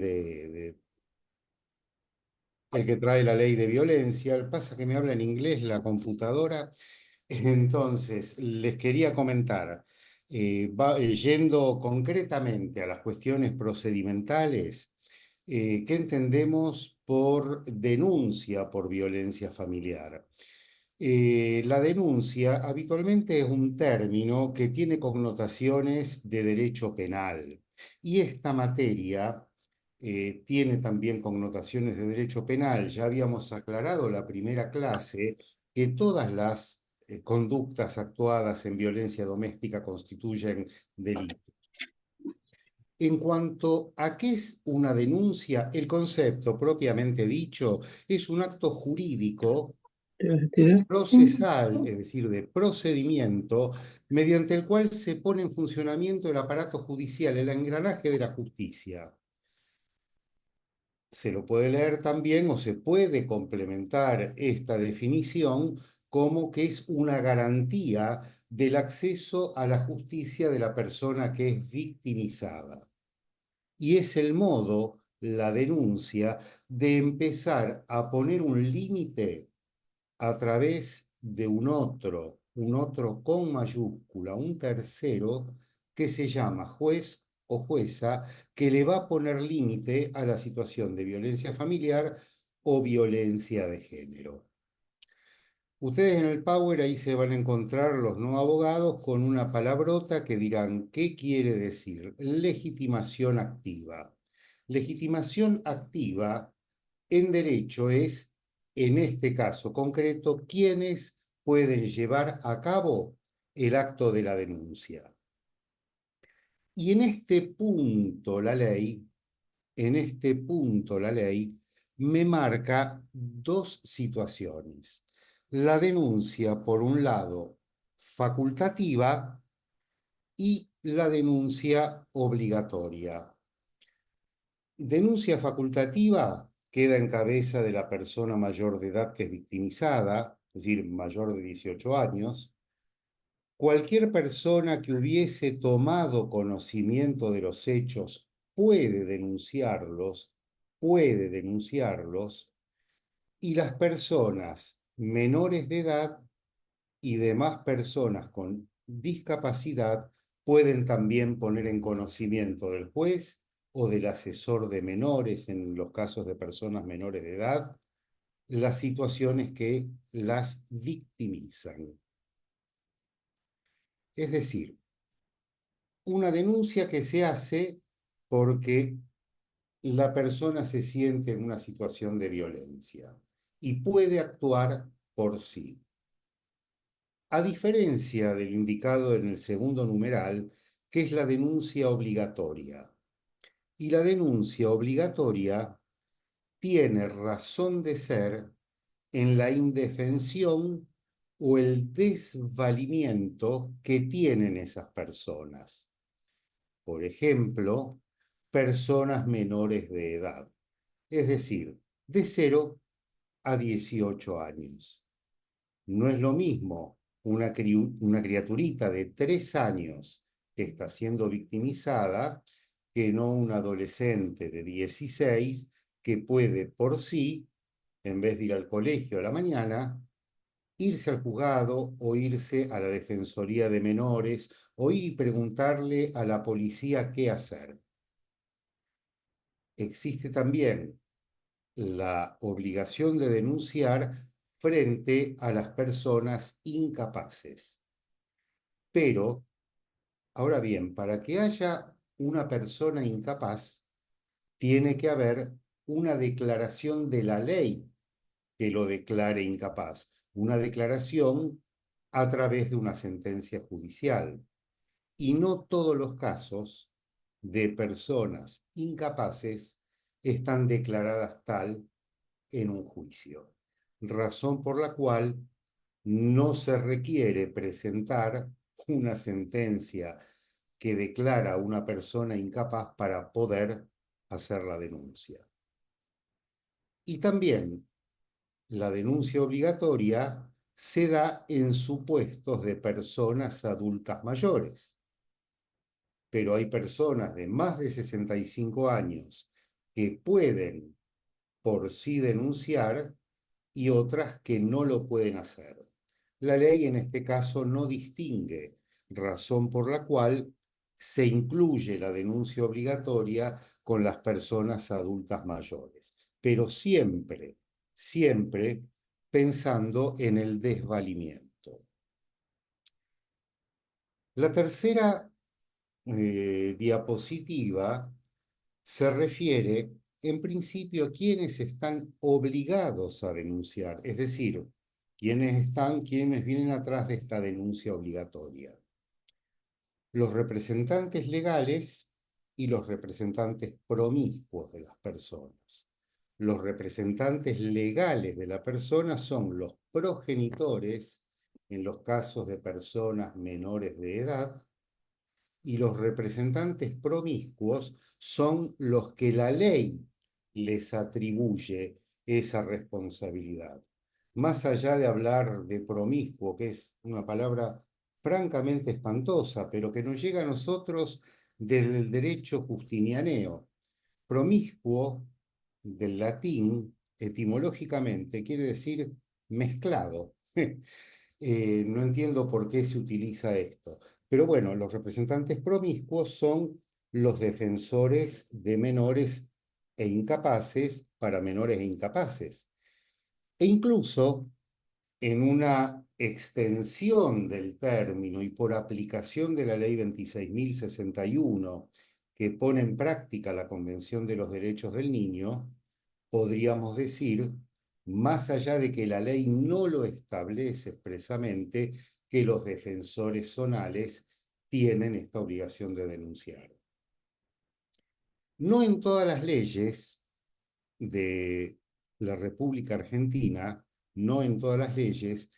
el que trae la ley de violencia. Pasa que me habla en inglés la computadora. Entonces, les quería comentar, yendo concretamente a las cuestiones procedimentales, ¿qué entendemos por denuncia por violencia familiar? La denuncia habitualmente es un término que tiene connotaciones de derecho penal y esta materia tiene también connotaciones de derecho penal. Ya habíamos aclarado la primera clase que todas las conductas actuadas en violencia doméstica constituyen delito. En cuanto a qué es una denuncia, el concepto propiamente dicho es un acto jurídico procesal, es decir, de procedimiento, mediante el cual se pone en funcionamiento el aparato judicial, el engranaje de la justicia. Se lo puede leer también o se puede complementar esta definición como que es una garantía del acceso a la justicia de la persona que es victimizada. Y es el modo, la denuncia, de empezar a poner un límite a través de un otro con mayúscula, un tercero, que se llama juez o jueza, que le va a poner límite a la situación de violencia familiar o violencia de género. Ustedes en el Power ahí se van a encontrar los no abogados con una palabrota que dirán, ¿qué quiere decir? Legitimación activa. Legitimación activa en derecho es, en este caso concreto, quienes pueden llevar a cabo el acto de la denuncia. Y en este punto la ley me marca dos situaciones. La denuncia, por un lado, facultativa y la denuncia obligatoria. Denuncia facultativa queda en cabeza de la persona mayor de edad que es victimizada, es decir, mayor de 18 años. Cualquier persona que hubiese tomado conocimiento de los hechos puede denunciarlos, y las personas menores de edad y demás personas con discapacidad pueden también poner en conocimiento del juez o del asesor de menores, en los casos de personas menores de edad, las situaciones que las victimizan. Es decir, una denuncia que se hace porque la persona se siente en una situación de violencia y puede actuar por sí. A diferencia del indicado en el segundo numeral, que es la denuncia obligatoria. Y la denuncia obligatoria tiene razón de ser en la indefensión o el desvalimiento que tienen esas personas. Por ejemplo, personas menores de edad, es decir, de 0 a 18 años. No es lo mismo una criaturita de 3 años que está siendo victimizada que no un adolescente de 16 que puede por sí, en vez de ir al colegio a la mañana, irse al juzgado o irse a la Defensoría de Menores o ir y preguntarle a la policía qué hacer. Existe también la obligación de denunciar frente a las personas incapaces. Pero, ahora bien, para que haya una persona incapaz, tiene que haber una declaración de la ley que lo declare incapaz, una declaración a través de una sentencia judicial. Y no todos los casos de personas incapaces están declaradas tal en un juicio, razón por la cual no se requiere presentar una sentencia que declara a una persona incapaz para poder hacer la denuncia. Y también la denuncia obligatoria se da en supuestos de personas adultas mayores, pero hay personas de más de 65 años que pueden por sí denunciar y otras que no lo pueden hacer. La ley en este caso no distingue, razón por la cual se incluye la denuncia obligatoria con las personas adultas mayores, pero siempre, siempre pensando en el desvalimiento. La tercera diapositiva se refiere en principio a quienes están obligados a denunciar, es decir, quienes vienen atrás de esta denuncia obligatoria. Los representantes legales y los representantes promiscuos de las personas. Los representantes legales de la persona son los progenitores en los casos de personas menores de edad, y los representantes promiscuos son los que la ley les atribuye esa responsabilidad. Más allá de hablar de promiscuo, que es una palabra francamente espantosa, pero que nos llega a nosotros desde el derecho justinianeo. Promiscuo, del latín, etimológicamente, quiere decir mezclado. No entiendo por qué se utiliza esto. Pero bueno, los representantes promiscuos son los defensores de menores e incapaces para menores e incapaces. E incluso en una extensión del término y por aplicación de la ley 26.061, que pone en práctica la Convención de los Derechos del Niño, podríamos decir, más allá de que la ley no lo establece expresamente, que los defensores zonales tienen esta obligación de denunciar. No en todas las leyes de la República Argentina, no en todas las leyes,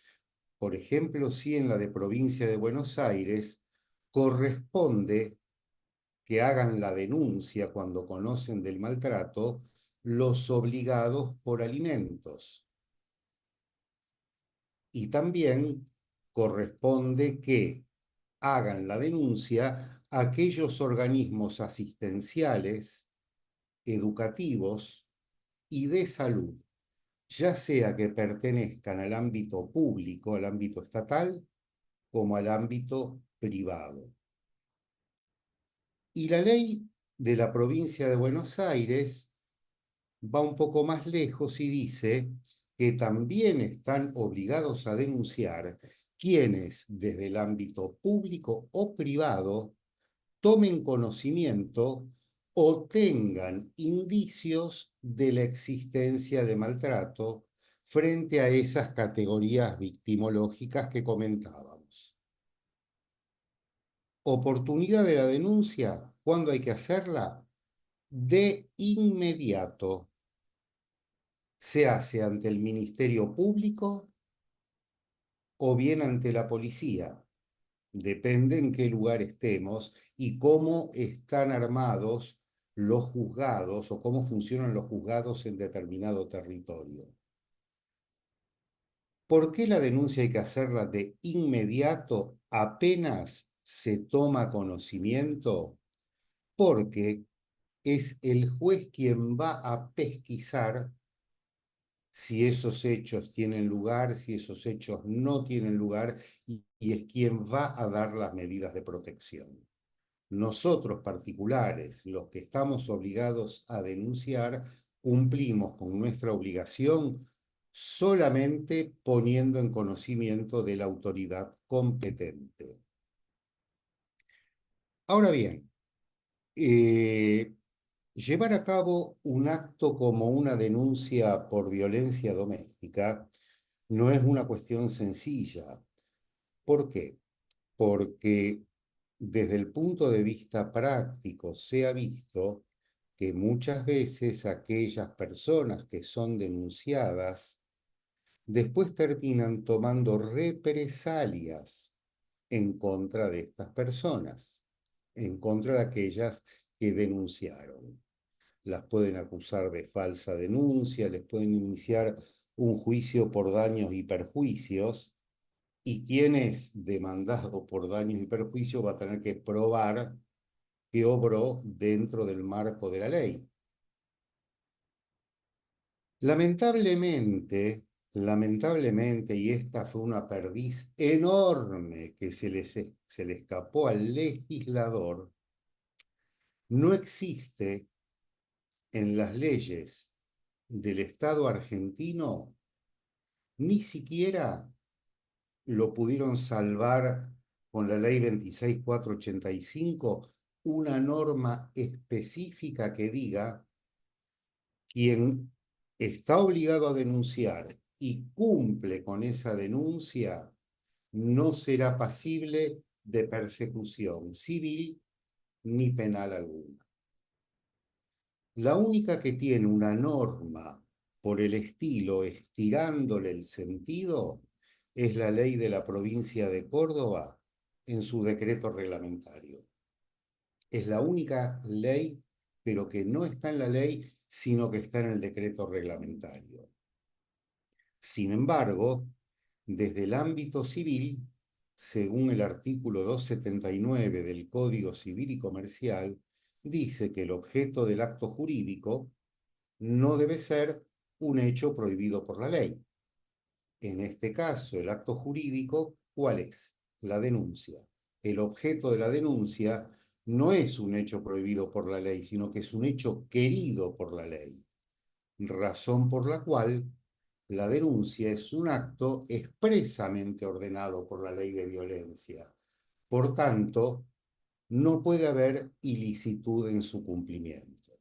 por ejemplo, sí en la de Provincia de Buenos Aires, corresponde que hagan la denuncia cuando conocen del maltrato los obligados por alimentos. Y también corresponde que hagan la denuncia aquellos organismos asistenciales, educativos y de salud, ya sea que pertenezcan al ámbito público, al ámbito estatal, como al ámbito privado. Y la ley de la provincia de Buenos Aires va un poco más lejos y dice que también están obligados a denunciar quienes desde el ámbito público o privado tomen conocimiento o tengan indicios de la existencia de maltrato frente a esas categorías victimológicas que comentábamos. Oportunidad de la denuncia, ¿cuándo hay que hacerla? De inmediato. Se hace ante el Ministerio Público o bien ante la policía. Depende en qué lugar estemos y cómo están armados los juzgados o cómo funcionan los juzgados en determinado territorio. ¿Por qué la denuncia hay que hacerla de inmediato apenas se toma conocimiento? Porque es el juez quien va a pesquisar si esos hechos tienen lugar, si esos hechos no tienen lugar, y es quien va a dar las medidas de protección. Nosotros particulares, los que estamos obligados a denunciar, cumplimos con nuestra obligación solamente poniendo en conocimiento de la autoridad competente. Ahora bien, llevar a cabo un acto como una denuncia por violencia doméstica no es una cuestión sencilla. ¿Por qué? Porque desde el punto de vista práctico se ha visto que muchas veces aquellas personas que son denunciadas después terminan tomando represalias en contra de estas personas, en contra de aquellas que denunciaron. Las pueden acusar de falsa denuncia, les pueden iniciar un juicio por daños y perjuicios, y quien es demandado por daños y perjuicios va a tener que probar que obró dentro del marco de la ley. Lamentablemente, y esta fue una perdiz enorme que se le escapó al legislador, no existe en las leyes del Estado argentino, ni siquiera lo pudieron salvar con la ley 26485, una norma específica que diga quien está obligado a denunciar y cumple con esa denuncia no será pasible de persecución civil ni penal alguna. La única que tiene una norma por el estilo, estirándole el sentido, es la ley de la provincia de Córdoba en su decreto reglamentario. Es la única ley, pero que no está en la ley, sino que está en el decreto reglamentario. Sin embargo, desde el ámbito civil, según el artículo 279 del Código Civil y Comercial, dice que el objeto del acto jurídico no debe ser un hecho prohibido por la ley. En este caso, el acto jurídico, ¿cuál es? La denuncia. El objeto de la denuncia no es un hecho prohibido por la ley, sino que es un hecho querido por la ley, razón por la cual la denuncia es un acto expresamente ordenado por la ley de violencia. Por tanto, no puede haber ilicitud en su cumplimiento.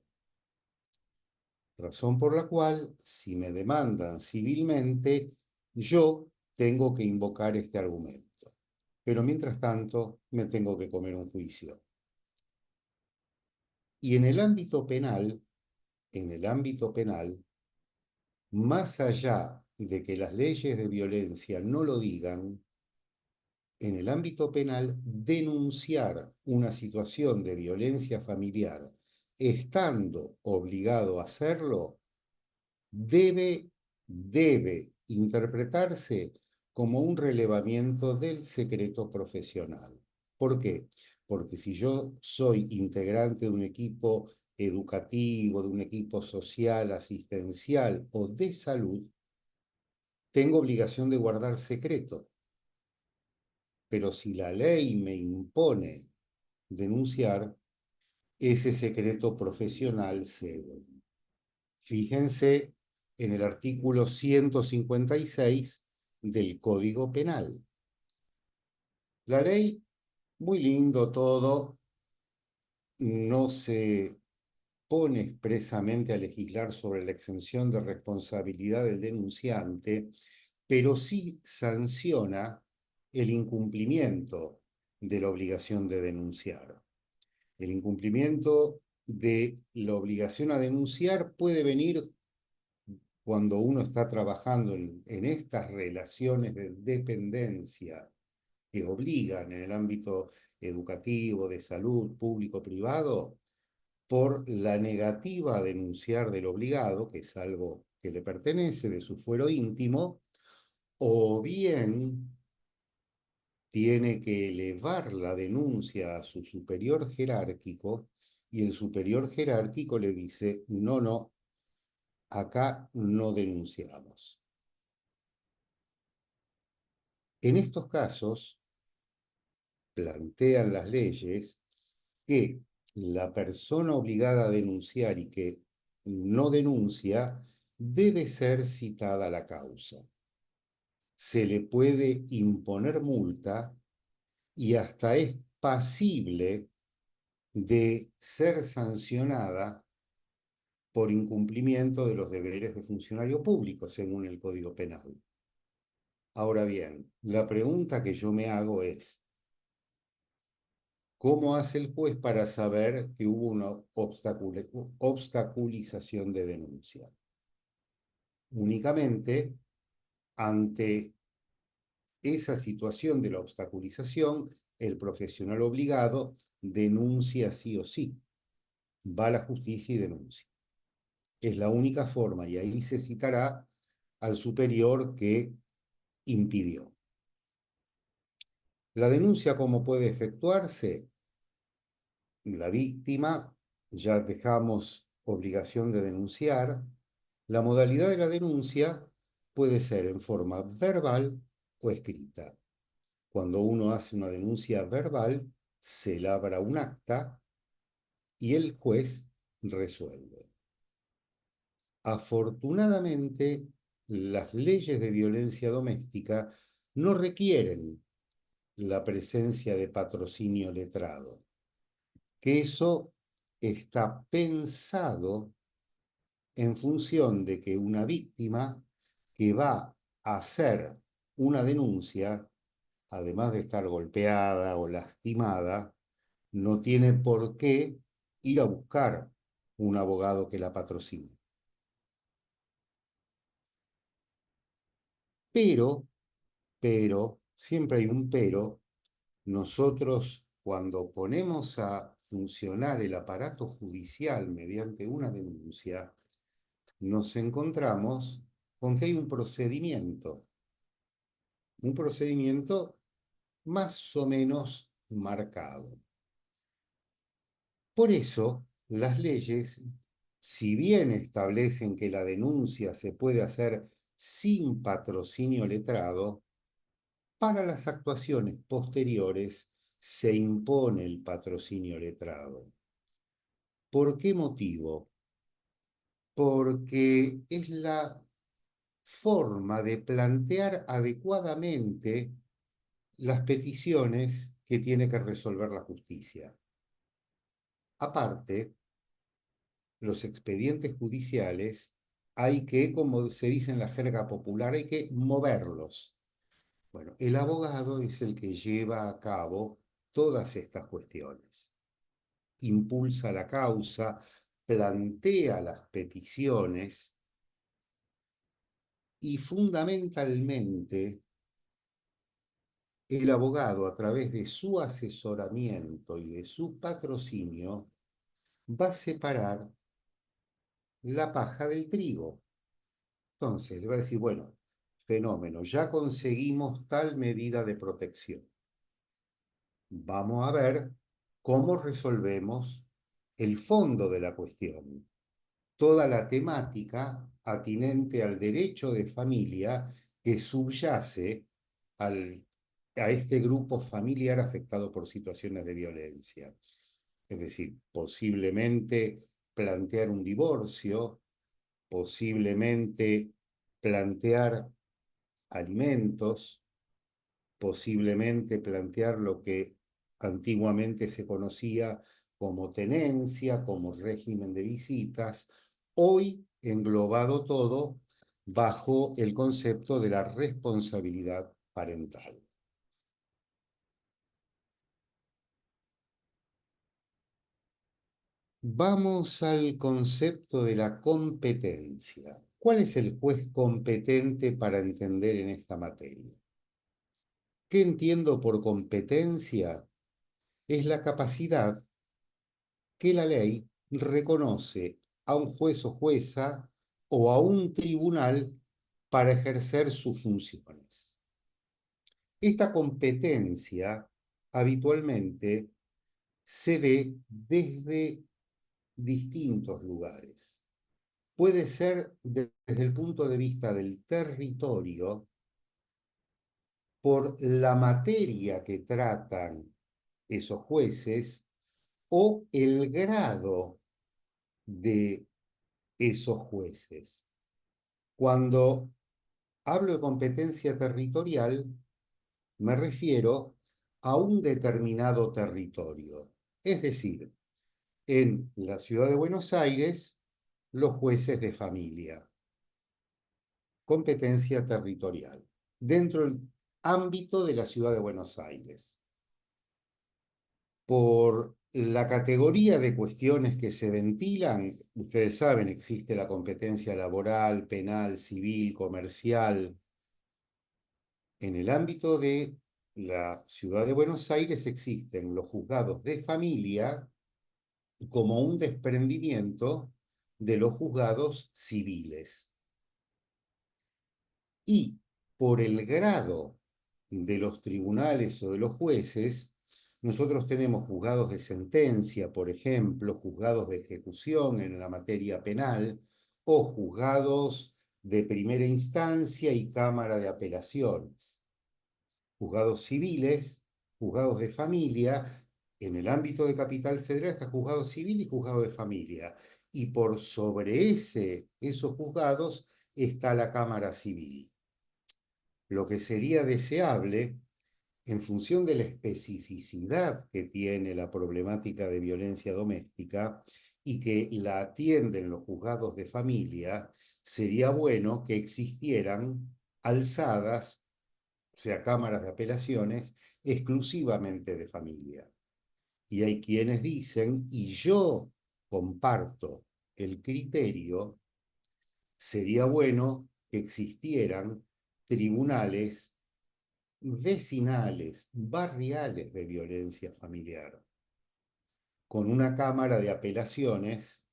Razón por la cual, si me demandan civilmente, yo tengo que invocar este argumento. Pero mientras tanto, me tengo que comer un juicio. Y en el ámbito penal, más allá de que las leyes de violencia no lo digan, en el ámbito penal, denunciar una situación de violencia familiar, estando obligado a hacerlo, debe interpretarse como un relevamiento del secreto profesional. ¿Por qué? Porque si yo soy integrante de un equipo educativo, de un equipo social, asistencial o de salud, tengo obligación de guardar secreto. Pero si la ley me impone denunciar, ese secreto profesional cede. Fíjense en el artículo 156 del Código Penal. La ley, muy lindo todo, no se pone expresamente a legislar sobre la exención de responsabilidad del denunciante, pero sí sanciona el incumplimiento de la obligación de denunciar. El incumplimiento de la obligación a denunciar puede venir cuando uno está trabajando en estas relaciones de dependencia que obligan en el ámbito educativo, de salud, público-privado, por la negativa a denunciar del obligado, que es algo que le pertenece, de su fuero íntimo, o bien tiene que elevar la denuncia a su superior jerárquico y el superior jerárquico le dice, no, no, acá no denunciamos. En estos casos, plantean las leyes que la persona obligada a denunciar y que no denuncia debe ser citada a la causa. Se le puede imponer multa y hasta es pasible de ser sancionada por incumplimiento de los deberes de funcionario público, según el Código Penal. Ahora bien, la pregunta que yo me hago es, ¿cómo hace el juez para saber que hubo una obstaculización de denuncia? Únicamente ante esa situación de la obstaculización, el profesional obligado denuncia sí o sí, va a la justicia y denuncia. Es la única forma y ahí se citará al superior que impidió. La denuncia, ¿cómo puede efectuarse? La víctima, ya dejamos obligación de denunciar, La modalidad de la denuncia puede ser en forma verbal o escrita. Cuando uno hace una denuncia verbal, se labra un acta y el juez resuelve. Afortunadamente, las leyes de violencia doméstica no requieren la presencia de patrocinio letrado, que eso está pensado en función de que una víctima que va a hacer una denuncia, además de estar golpeada o lastimada, no tiene por qué ir a buscar un abogado que la patrocine. Pero, siempre hay un pero, nosotros cuando ponemos a funcionar el aparato judicial mediante una denuncia, nos encontramos con que hay un procedimiento más o menos marcado. Por eso, las leyes, si bien establecen que la denuncia se puede hacer sin patrocinio letrado, para las actuaciones posteriores se impone el patrocinio letrado. ¿Por qué motivo? Porque es la forma de plantear adecuadamente las peticiones que tiene que resolver la justicia. Aparte, los expedientes judiciales hay que, como se dice en la jerga popular, hay que moverlos. Bueno, el abogado es el que lleva a cabo todas estas cuestiones. Impulsa la causa, plantea las peticiones y fundamentalmente el abogado, a través de su asesoramiento y de su patrocinio, va a separar la paja del trigo. Entonces, le va a decir, bueno, fenómeno, ya conseguimos tal medida de protección. Vamos a ver cómo resolvemos el fondo de la cuestión, toda la temática atinente al derecho de familia que subyace a este grupo familiar afectado por situaciones de violencia. Es decir, posiblemente plantear un divorcio, posiblemente plantear alimentos, posiblemente plantear lo que antiguamente se conocía como tenencia, como régimen de visitas, hoy englobado todo bajo el concepto de la responsabilidad parental. Vamos al concepto de la competencia. ¿Cuál es el juez competente para entender en esta materia? ¿Qué entiendo por competencia? Es la capacidad que la ley reconoce a un juez o jueza o a un tribunal para ejercer sus funciones. Esta competencia habitualmente se ve desde distintos lugares. Puede ser desde el punto de vista del territorio, por la materia que tratan esos jueces o el grado de esos jueces. Cuando hablo de competencia territorial, me refiero a un determinado territorio. Es decir, en la ciudad de Buenos Aires, los jueces de familia. Competencia territorial. Dentro del ámbito de la ciudad de Buenos Aires. Por la categoría de cuestiones que se ventilan, ustedes saben, existe la competencia laboral, penal, civil, comercial. En el ámbito de la ciudad de Buenos Aires existen los juzgados de familia como un desprendimiento de los juzgados civiles. Y por el grado de los tribunales o de los jueces, nosotros tenemos juzgados de sentencia, por ejemplo, juzgados de ejecución en la materia penal, o juzgados de primera instancia y Cámara de Apelaciones, juzgados civiles, juzgados de familia. En el ámbito de Capital Federal está juzgado civil y juzgado de familia. Y por sobre esos juzgados está la Cámara Civil. Lo que sería deseable, en función de la especificidad que tiene la problemática de violencia doméstica y que la atienden los juzgados de familia, sería bueno que existieran alzadas, o sea, cámaras de apelaciones, exclusivamente de familia. Y hay quienes dicen, y yo comparto el criterio, sería bueno que existieran tribunales vecinales, barriales de violencia familiar, con una cámara de apelaciones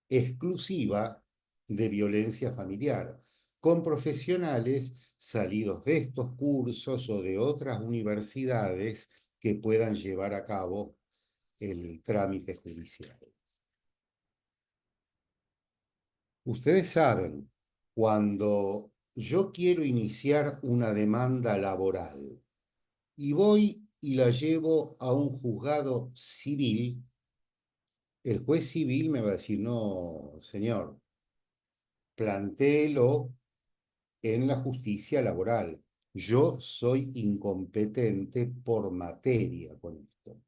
exclusiva de violencia familiar, con profesionales salidos de estos cursos o de otras universidades que puedan llevar a cabo el trámite judicial. Ustedes saben, cuando yo quiero iniciar una demanda laboral y voy y la llevo a un juzgado civil, el juez civil me va a decir, no, señor, plantéelo en la justicia laboral. Yo soy incompetente por materia con esto.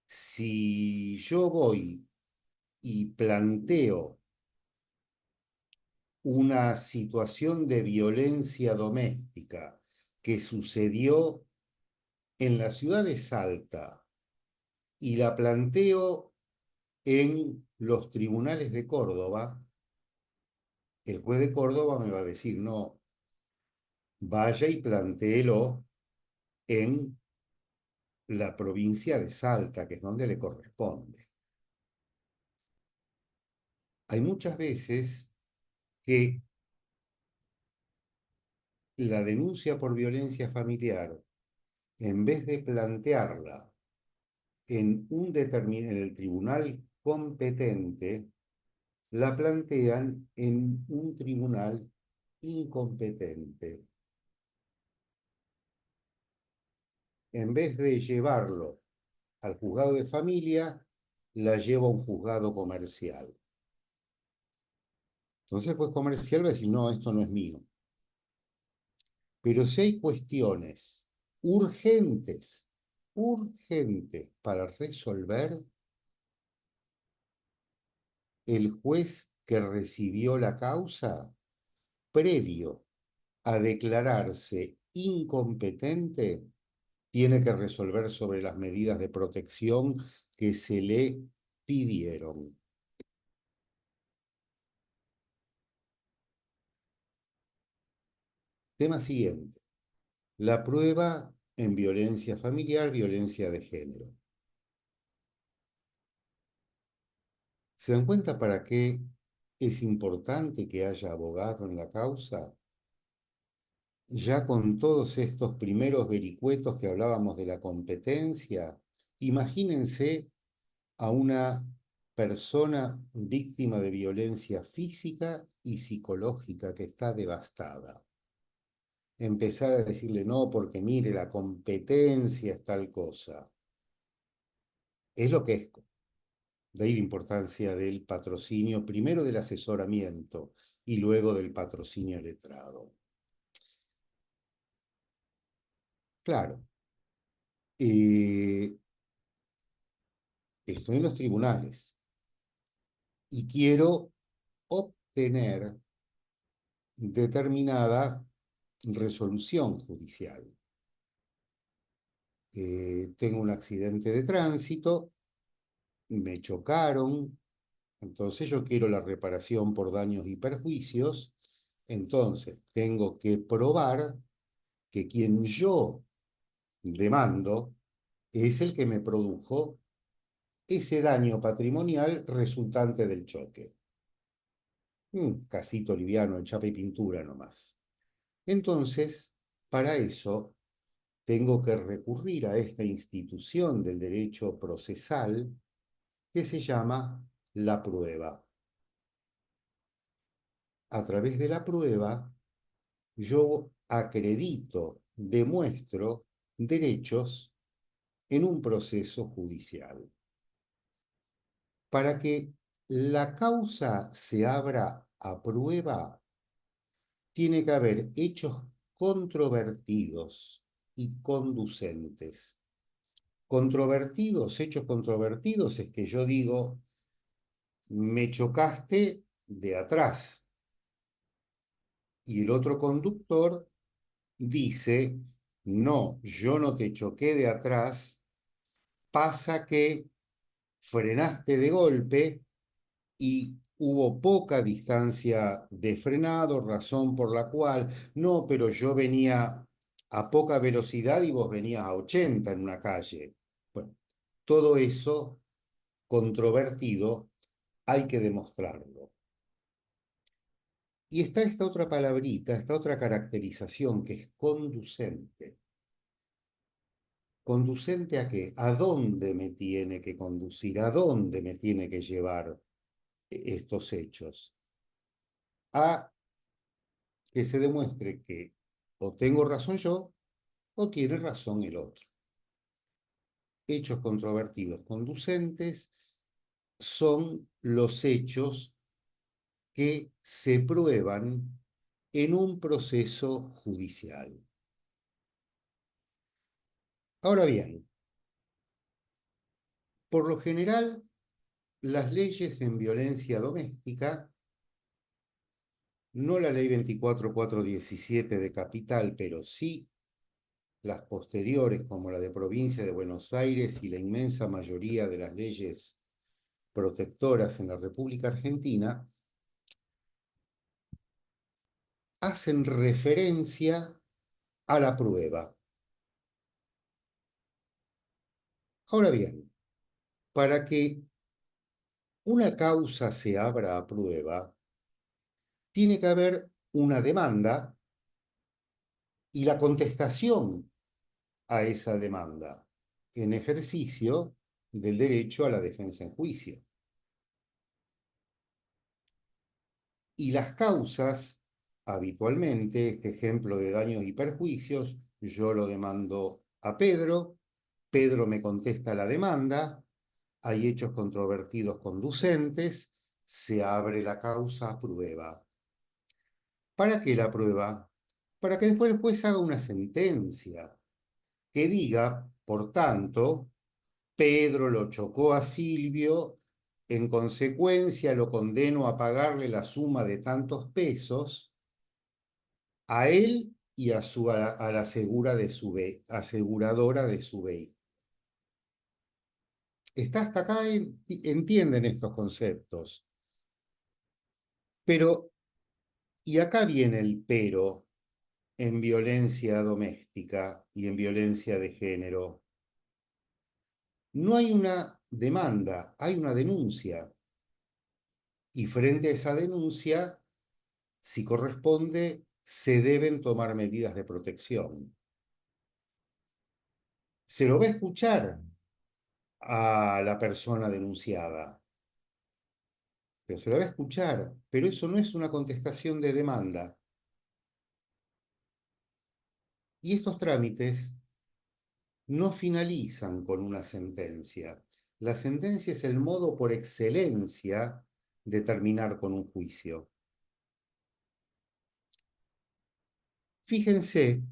Si yo voy y planteo una situación de violencia doméstica que sucedió en la ciudad de Salta y la planteo en los tribunales de Córdoba, el juez de Córdoba me va a decir, no, vaya y plantéelo en la provincia de Salta, que es donde le corresponde. Hay muchas veces que la denuncia por violencia familiar, en vez de plantearla en el tribunal competente, la plantean en un tribunal incompetente. En vez de llevarlo al juzgado de familia, la lleva a un juzgado comercial. Entonces el juez comercial va a decir, no, esto no es mío. Pero si hay cuestiones urgentes, urgentes para resolver, el juez que recibió la causa, previo a declararse incompetente, tiene que resolver sobre las medidas de protección que se le pidieron. Tema siguiente. La prueba en violencia familiar, violencia de género. ¿Se dan cuenta para qué es importante que haya abogado en la causa? Ya con todos estos primeros vericuetos que hablábamos de la competencia, imagínense a una persona víctima de violencia física y psicológica que está devastada. Empezar a decirle no, porque mire, la competencia es tal cosa. Es lo que es. De ahí la importancia del patrocinio, primero del asesoramiento y luego del patrocinio letrado. Claro, estoy en los tribunales y quiero obtener determinada resolución judicial. Tengo un accidente de tránsito, me chocaron, entonces yo quiero la reparación por daños y perjuicios, entonces tengo que probar que quien yo demando es el que me produjo ese daño patrimonial resultante del choque. Casito liviano, de chapa y pintura nomás. Entonces, para eso, tengo que recurrir a esta institución del derecho procesal que se llama la prueba. A través de la prueba, yo acredito, demuestro derechos en un proceso judicial. Para que la causa se abra a prueba, tiene que haber hechos controvertidos y conducentes. Controvertidos, hechos controvertidos, es que yo digo, me chocaste de atrás. Y el otro conductor dice, no, yo no te choqué de atrás, pasa que frenaste de golpe y hubo poca distancia de frenado, razón por la cual, no, pero yo venía a poca velocidad y vos venías a 80 en una calle. Bueno, todo eso controvertido hay que demostrarlo. Y está esta otra palabrita, esta otra caracterización que es conducente. ¿Conducente a qué? ¿A dónde me tiene que conducir? ¿A dónde me tiene que llevar estos hechos? A que se demuestre que o tengo razón yo o tiene razón el otro. Hechos controvertidos conducentes son los hechos que se prueban en un proceso judicial. Ahora bien, por lo general, las leyes en violencia doméstica, no la ley 24417 de Capital, pero sí las posteriores, como la de Provincia de Buenos Aires y la inmensa mayoría de las leyes protectoras en la República Argentina, hacen referencia a la prueba. Ahora bien, para que una causa se abra a prueba, tiene que haber una demanda y la contestación a esa demanda en ejercicio del derecho a la defensa en juicio. Y las causas, habitualmente, este ejemplo de daños y perjuicios, yo lo demando a Pedro, Pedro me contesta la demanda, hay hechos controvertidos conducentes, se abre la causa a prueba. ¿Para qué la prueba? Para que después el juez haga una sentencia que diga, por tanto, Pedro lo chocó a Silvio, en consecuencia lo condeno a pagarle la suma de tantos pesos a él y a la aseguradora de su vehículo. Está hasta acá, entienden estos conceptos. Pero, y acá viene el pero en violencia doméstica y en violencia de género. No hay una demanda, hay una denuncia. Y frente a esa denuncia, si corresponde, se deben tomar medidas de protección. Se lo va a escuchar a la persona denunciada, pero se lo va a escuchar, pero eso no es una contestación de demanda. Y estos trámites no finalizan con una sentencia. La sentencia es el modo por excelencia de terminar con un juicio. Fíjense,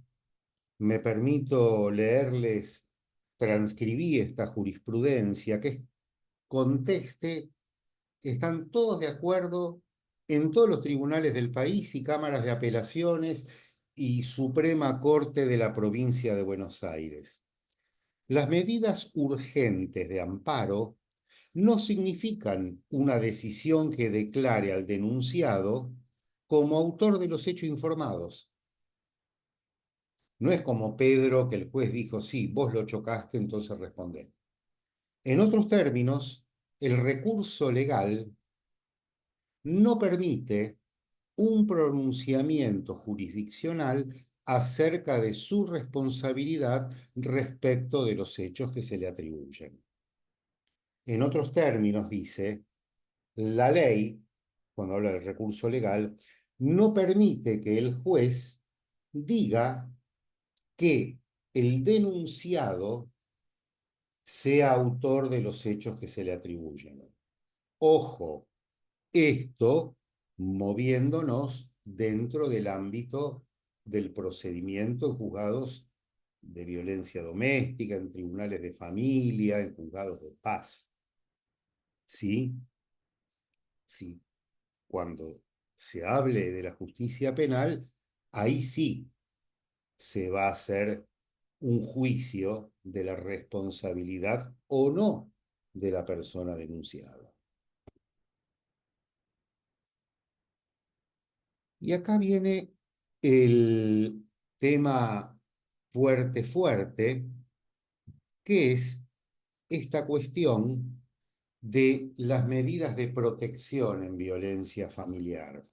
me permito leerles, transcribí esta jurisprudencia que conteste, están todos de acuerdo en todos los tribunales del país y cámaras de apelaciones y Suprema Corte de la provincia de Buenos Aires. Las medidas urgentes de amparo no significan una decisión que declare al denunciado como autor de los hechos informados. No es como Pedro que el juez dijo, sí, vos lo chocaste, entonces respondé. En otros términos, el recurso legal no permite un pronunciamiento jurisdiccional acerca de su responsabilidad respecto de los hechos que se le atribuyen. En otros términos, dice, la ley, cuando habla del recurso legal, no permite que el juez diga que el denunciado sea autor de los hechos que se le atribuyen. Ojo, esto moviéndonos dentro del ámbito del procedimiento en juzgados de violencia doméstica, en tribunales de familia, en juzgados de paz. ¿Sí? Sí. Cuando se hable de la justicia penal, ahí sí se va a hacer un juicio de la responsabilidad o no de la persona denunciada. Y acá viene el tema fuerte, fuerte, que es esta cuestión de las medidas de protección en violencia familiar.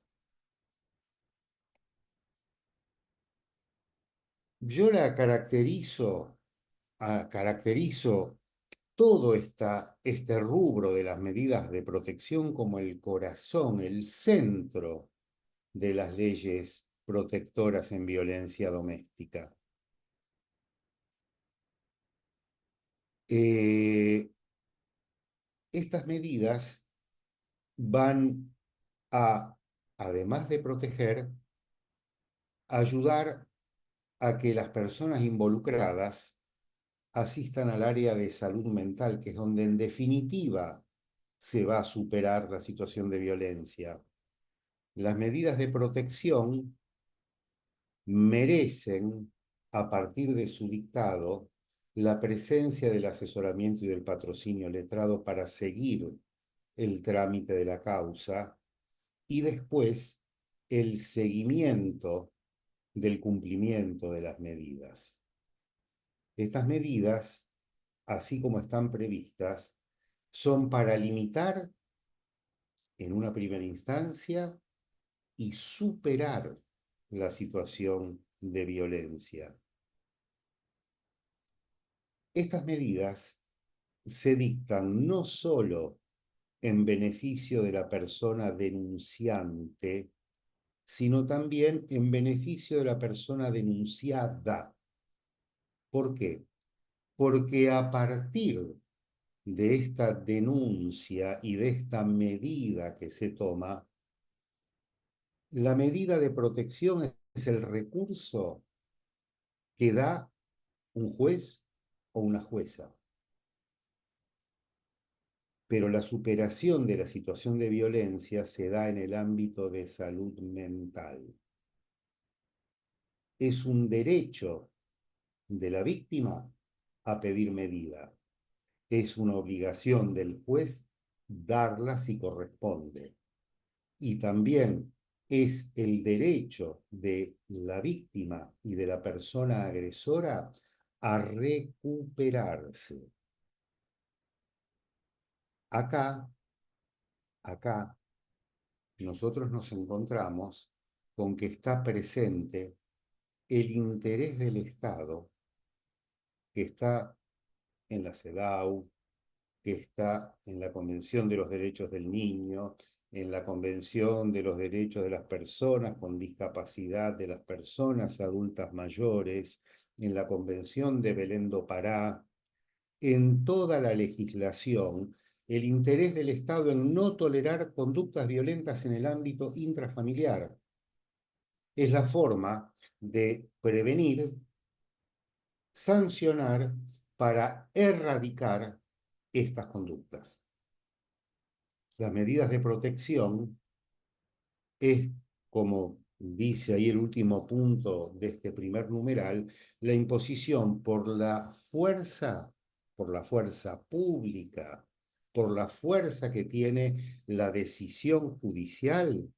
Yo la caracterizo todo este rubro de las medidas de protección como el corazón, el centro de las leyes protectoras en violencia doméstica. Eh, Estas medidas van a, además de proteger, ayudar a que las personas involucradas asistan al área de salud mental, que es donde en definitiva se va a superar la situación de violencia. Las medidas de protección merecen, a partir de su dictado, la presencia del asesoramiento y del patrocinio letrado para seguir el trámite de la causa y después el seguimiento del cumplimiento de las medidas. Estas medidas, así como están previstas, son para limitar en una primera instancia y superar la situación de violencia. Estas medidas se dictan no solo en beneficio de la persona denunciante, sino también en beneficio de la persona denunciada. ¿Por qué? Porque a partir de esta denuncia y de esta medida que se toma, la medida de protección es el recurso que da un juez o una jueza. Pero la superación de la situación de violencia se da en el ámbito de salud mental. Es un derecho de la víctima a pedir medida. Es una obligación del juez darla si corresponde. Y también es el derecho de la víctima y de la persona agresora a recuperarse. Acá, nosotros nos encontramos con que está presente el interés del Estado, que está en la CEDAW, que está en la Convención de los Derechos del Niño, en la Convención de los Derechos de las Personas con Discapacidad, de las personas adultas mayores, en la Convención de Belén do Pará, en toda la legislación, el interés del Estado en no tolerar conductas violentas en el ámbito intrafamiliar. Es la forma de prevenir, sancionar, para erradicar estas conductas. Las medidas de protección es, como dice ahí el último punto de este primer numeral, la imposición por la fuerza pública, por la fuerza que tiene la decisión judicial,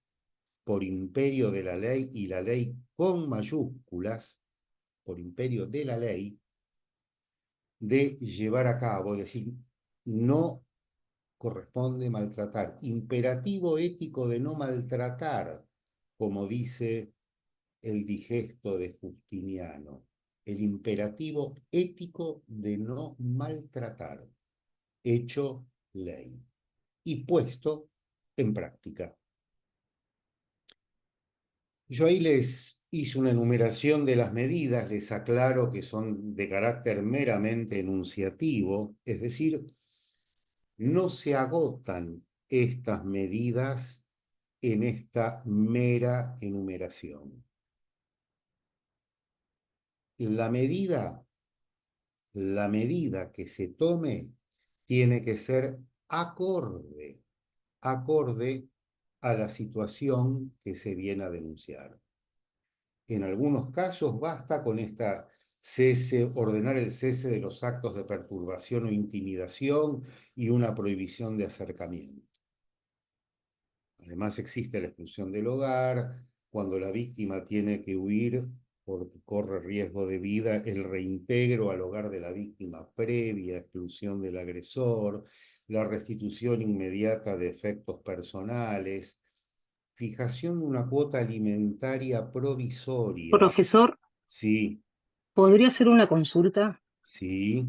por imperio de la ley y la ley con mayúsculas, por imperio de la ley, de llevar a cabo, es decir, no corresponde maltratar. Imperativo ético de no maltratar, como dice el digesto de Justiniano. El imperativo ético de no maltratar, hecho ley. Y puesto en práctica. Yo ahí les hice una enumeración de las medidas, les aclaro que son de carácter meramente enunciativo, es decir, no se agotan estas medidas en esta mera enumeración. La medida que se tome tiene que ser acorde a la situación que se viene a denunciar. En algunos casos basta con ordenar el cese de los actos de perturbación o intimidación y una prohibición de acercamiento. Además existe la exclusión del hogar, cuando la víctima tiene que huir porque corre riesgo de vida, el reintegro al hogar de la víctima previa exclusión del agresor, la restitución inmediata de efectos personales, fijación de una cuota alimentaria provisoria. Profesor, Sí, ¿podría hacer una consulta? sí.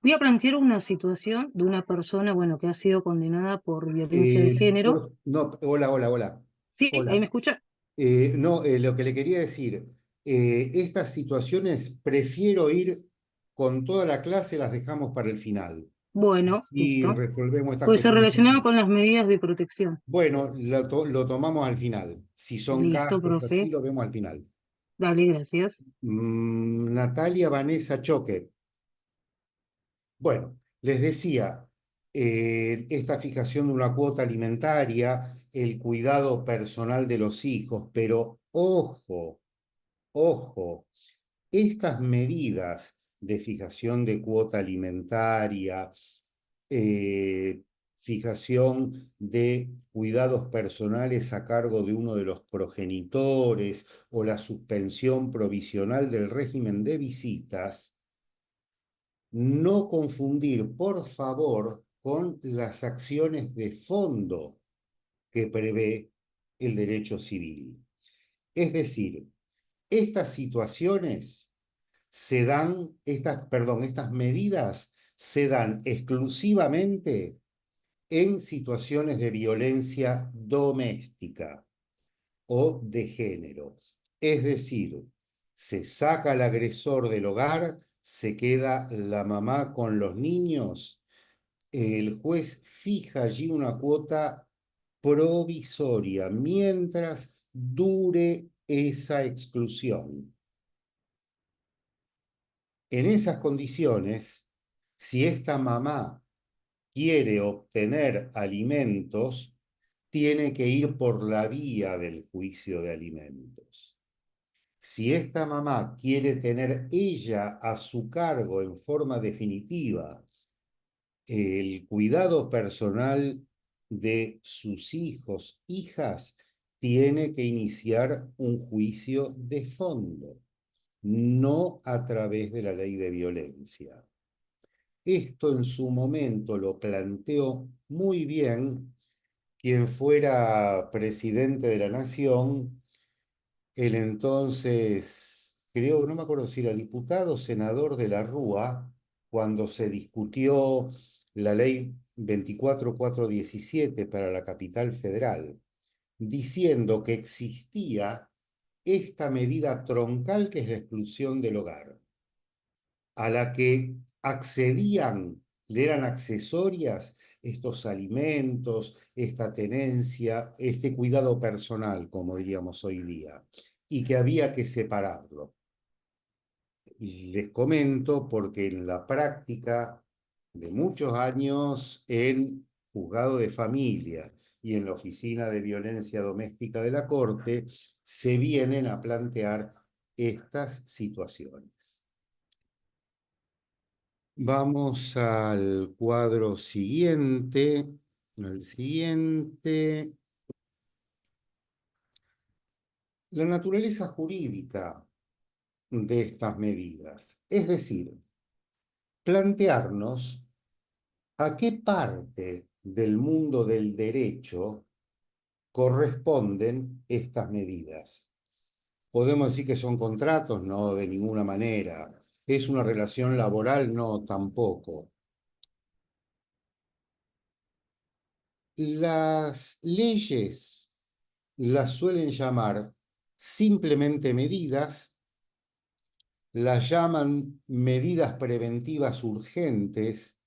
Voy a plantear una situación de una persona, bueno, que ha sido condenada por violencia de género. No, hola, hola, hola. Sí, ahí Hola. me escucha. No, lo que le quería decir, estas situaciones prefiero ir con toda la clase, las dejamos para el final. Bueno, Si listo. resolvemos estas Pues se cuestiones. relacionaba con las medidas de protección. Bueno, lo tomamos al final. Si son Listo, casos profe. así, lo vemos al final. Dale, gracias. Natalia Vanessa Choque. Bueno, les decía, esta fijación de una cuota alimentaria, el cuidado personal de los hijos, pero ojo, estas medidas de fijación de cuota alimentaria, eh, fijación de cuidados personales a cargo de uno de los progenitores o la suspensión provisional del régimen de visitas, no confundir, por favor, con las acciones de fondo que prevé el derecho civil. Es decir, estas situaciones estas medidas se dan exclusivamente en situaciones de violencia doméstica o de género. Es decir, se saca al agresor del hogar, se queda la mamá con los niños, el juez fija allí una cuota provisoria mientras dure esa exclusión. En esas condiciones, si esta mamá quiere obtener alimentos, tiene que ir por la vía del juicio de alimentos. Si esta mamá quiere tener ella a su cargo en forma definitiva el cuidado personal de sus hijos, hijas, tiene que iniciar un juicio de fondo, no a través de la ley de violencia. Esto en su momento lo planteó muy bien quien fuera presidente de la Nación, el entonces, creo, no me acuerdo si era diputado o senador de la Rúa, cuando se discutió la ley 24417 para la capital federal, diciendo que existía esta medida troncal que es la exclusión del hogar, a la que accedían, le eran accesorias estos alimentos, esta tenencia, este cuidado personal, como diríamos hoy día, y que había que separarlo. Les comento porque en la práctica de muchos años en juzgado de familia y en la oficina de violencia doméstica de la Corte se vienen a plantear estas situaciones. Vamos al cuadro siguiente. Al siguiente. La naturaleza jurídica de estas medidas. Es decir, plantearnos a qué parte del mundo del derecho corresponden estas medidas. ¿Podemos decir que son contratos? No, de ninguna manera. ¿Es una relación laboral? No, tampoco. Las leyes las suelen llamar simplemente medidas, las llaman medidas preventivas urgentes,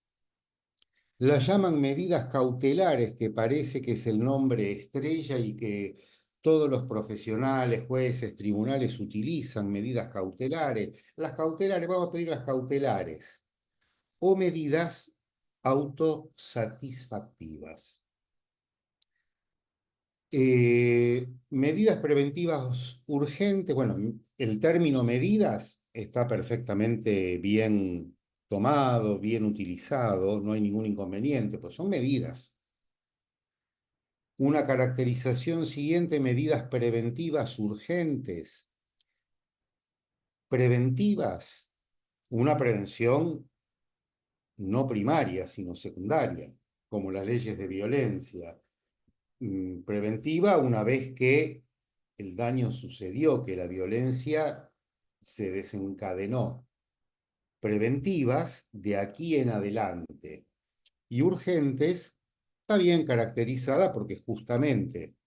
las llaman medidas cautelares, que parece que es el nombre estrella y que todos los profesionales, jueces, tribunales utilizan medidas cautelares. Las cautelares, vamos a pedir las cautelares, o medidas autosatisfactivas. Medidas preventivas urgentes, bueno, el término medidas está perfectamente bien tomado, bien utilizado, no hay ningún inconveniente, pues son medidas. Una caracterización siguiente: medidas preventivas urgentes. Preventivas, una prevención no primaria, sino secundaria, como las leyes de violencia. Preventiva una vez que el daño sucedió, que la violencia se desencadenó. Preventivas de aquí en adelante. Y urgentes está bien caracterizada porque justamente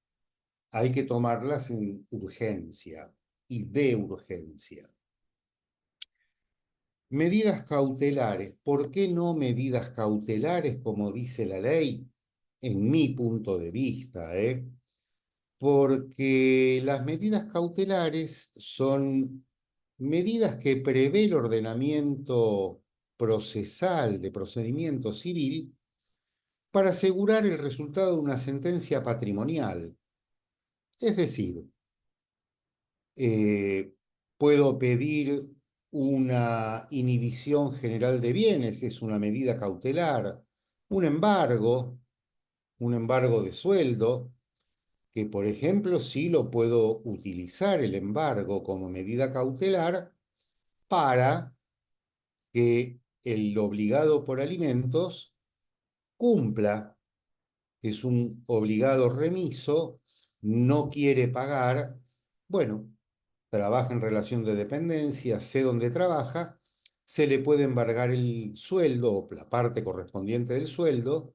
hay que tomarlas en urgencia y de urgencia. Medidas cautelares. ¿Por qué no medidas cautelares como dice la ley? En mi punto de vista, porque las medidas cautelares son medidas que prevé el ordenamiento procesal de procedimiento civil para asegurar el resultado de una sentencia patrimonial. Es decir, eh, puedo pedir una inhibición general de bienes, es una medida cautelar, un embargo de sueldo, que por ejemplo sí lo puedo utilizar el embargo como medida cautelar para que el obligado por alimentos cumpla. Es un obligado remiso, no quiere pagar, bueno, trabaja en relación de dependencia, sé dónde trabaja, se le puede embargar el sueldo o la parte correspondiente del sueldo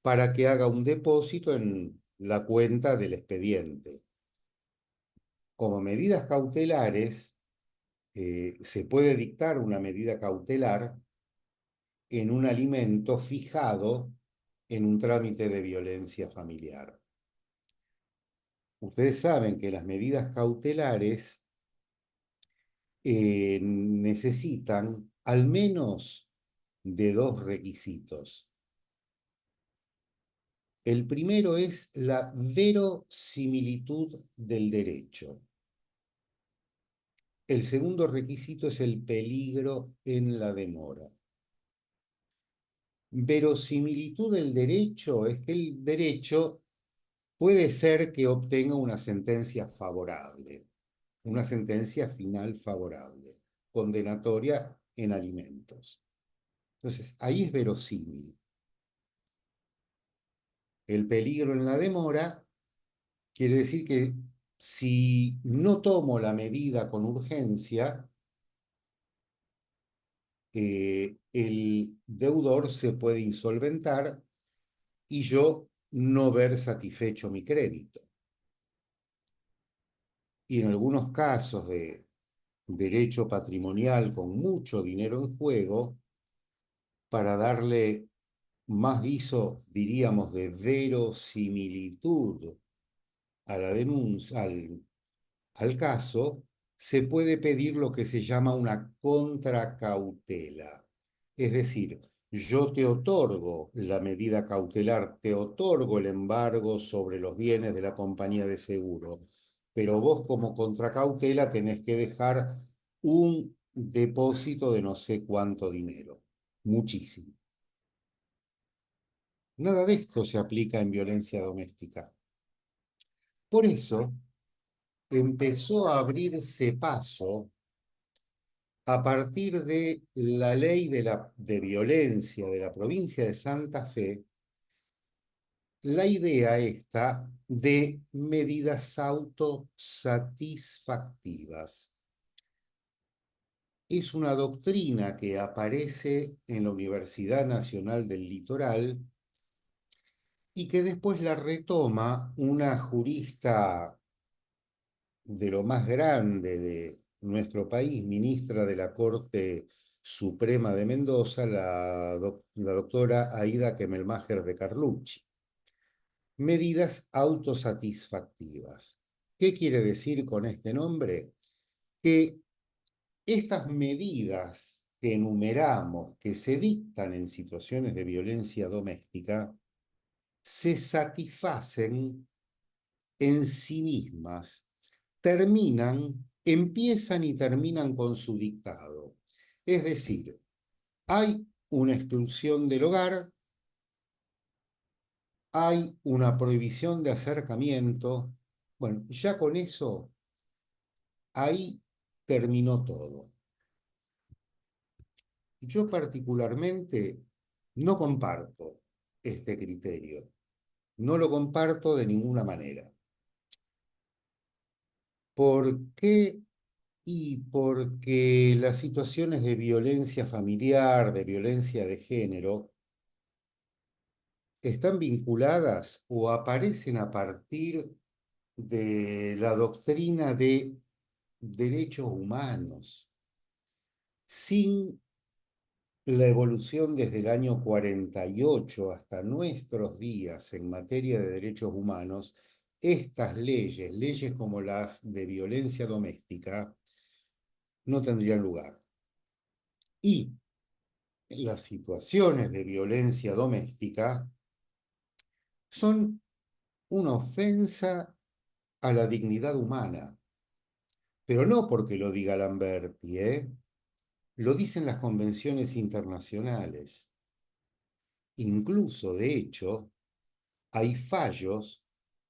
para que haga un depósito en la cuenta del expediente. Como medidas cautelares, se puede dictar una medida cautelar en un alimento fijado en un trámite de violencia familiar. Ustedes saben que las medidas cautelares necesitan al menos de dos requisitos. El primero es la verosimilitud del derecho. El segundo requisito es el peligro en la demora. Verosimilitud del derecho es que el derecho puede ser que obtenga una sentencia favorable, una sentencia final favorable, condenatoria en alimentos. Entonces, ahí es verosímil. El peligro en la demora quiere decir que si no tomo la medida con urgencia, el deudor se puede insolventar y yo no ver satisfecho mi crédito. Y en algunos casos de derecho patrimonial con mucho dinero en juego, para darle más viso, diríamos, de verosimilitud a la denuncia, al caso, se puede pedir lo que se llama una contracautela. Es decir, yo te otorgo la medida cautelar, te otorgo el embargo sobre los bienes de la compañía de seguro, pero vos como contracautela tenés que dejar un depósito de no sé cuánto dinero, muchísimo. Nada de esto se aplica en violencia doméstica. Por eso empezó a abrirse paso a partir de la ley de violencia de la provincia de Santa Fe, la idea esta de medidas autosatisfactivas. Es una doctrina que aparece en la Universidad Nacional del Litoral y que después la retoma una jurista de lo más grande de nuestro país, ministra de la Corte Suprema de Mendoza, la doctora Aida Kemelmacher de Carlucci. Medidas autosatisfactivas. ¿Qué quiere decir con este nombre? Que estas medidas que enumeramos, que se dictan en situaciones de violencia doméstica, se satisfacen en sí mismas, empiezan y terminan con su dictado. Es decir, hay una exclusión del hogar, hay una prohibición de acercamiento. Bueno, ya con eso, ahí terminó todo. Yo particularmente no comparto este criterio. No lo comparto de ninguna manera. ¿Por qué? Y porque las situaciones de violencia familiar, de violencia de género, están vinculadas o aparecen a partir de la doctrina de derechos humanos, sin la evolución desde el año 48 hasta nuestros días en materia de derechos humanos. Estas leyes, leyes como las de violencia doméstica, no tendrían lugar. Y las situaciones de violencia doméstica son una ofensa a la dignidad humana, pero no porque lo diga Lamberti, lo dicen las convenciones internacionales. Incluso, de hecho, hay fallos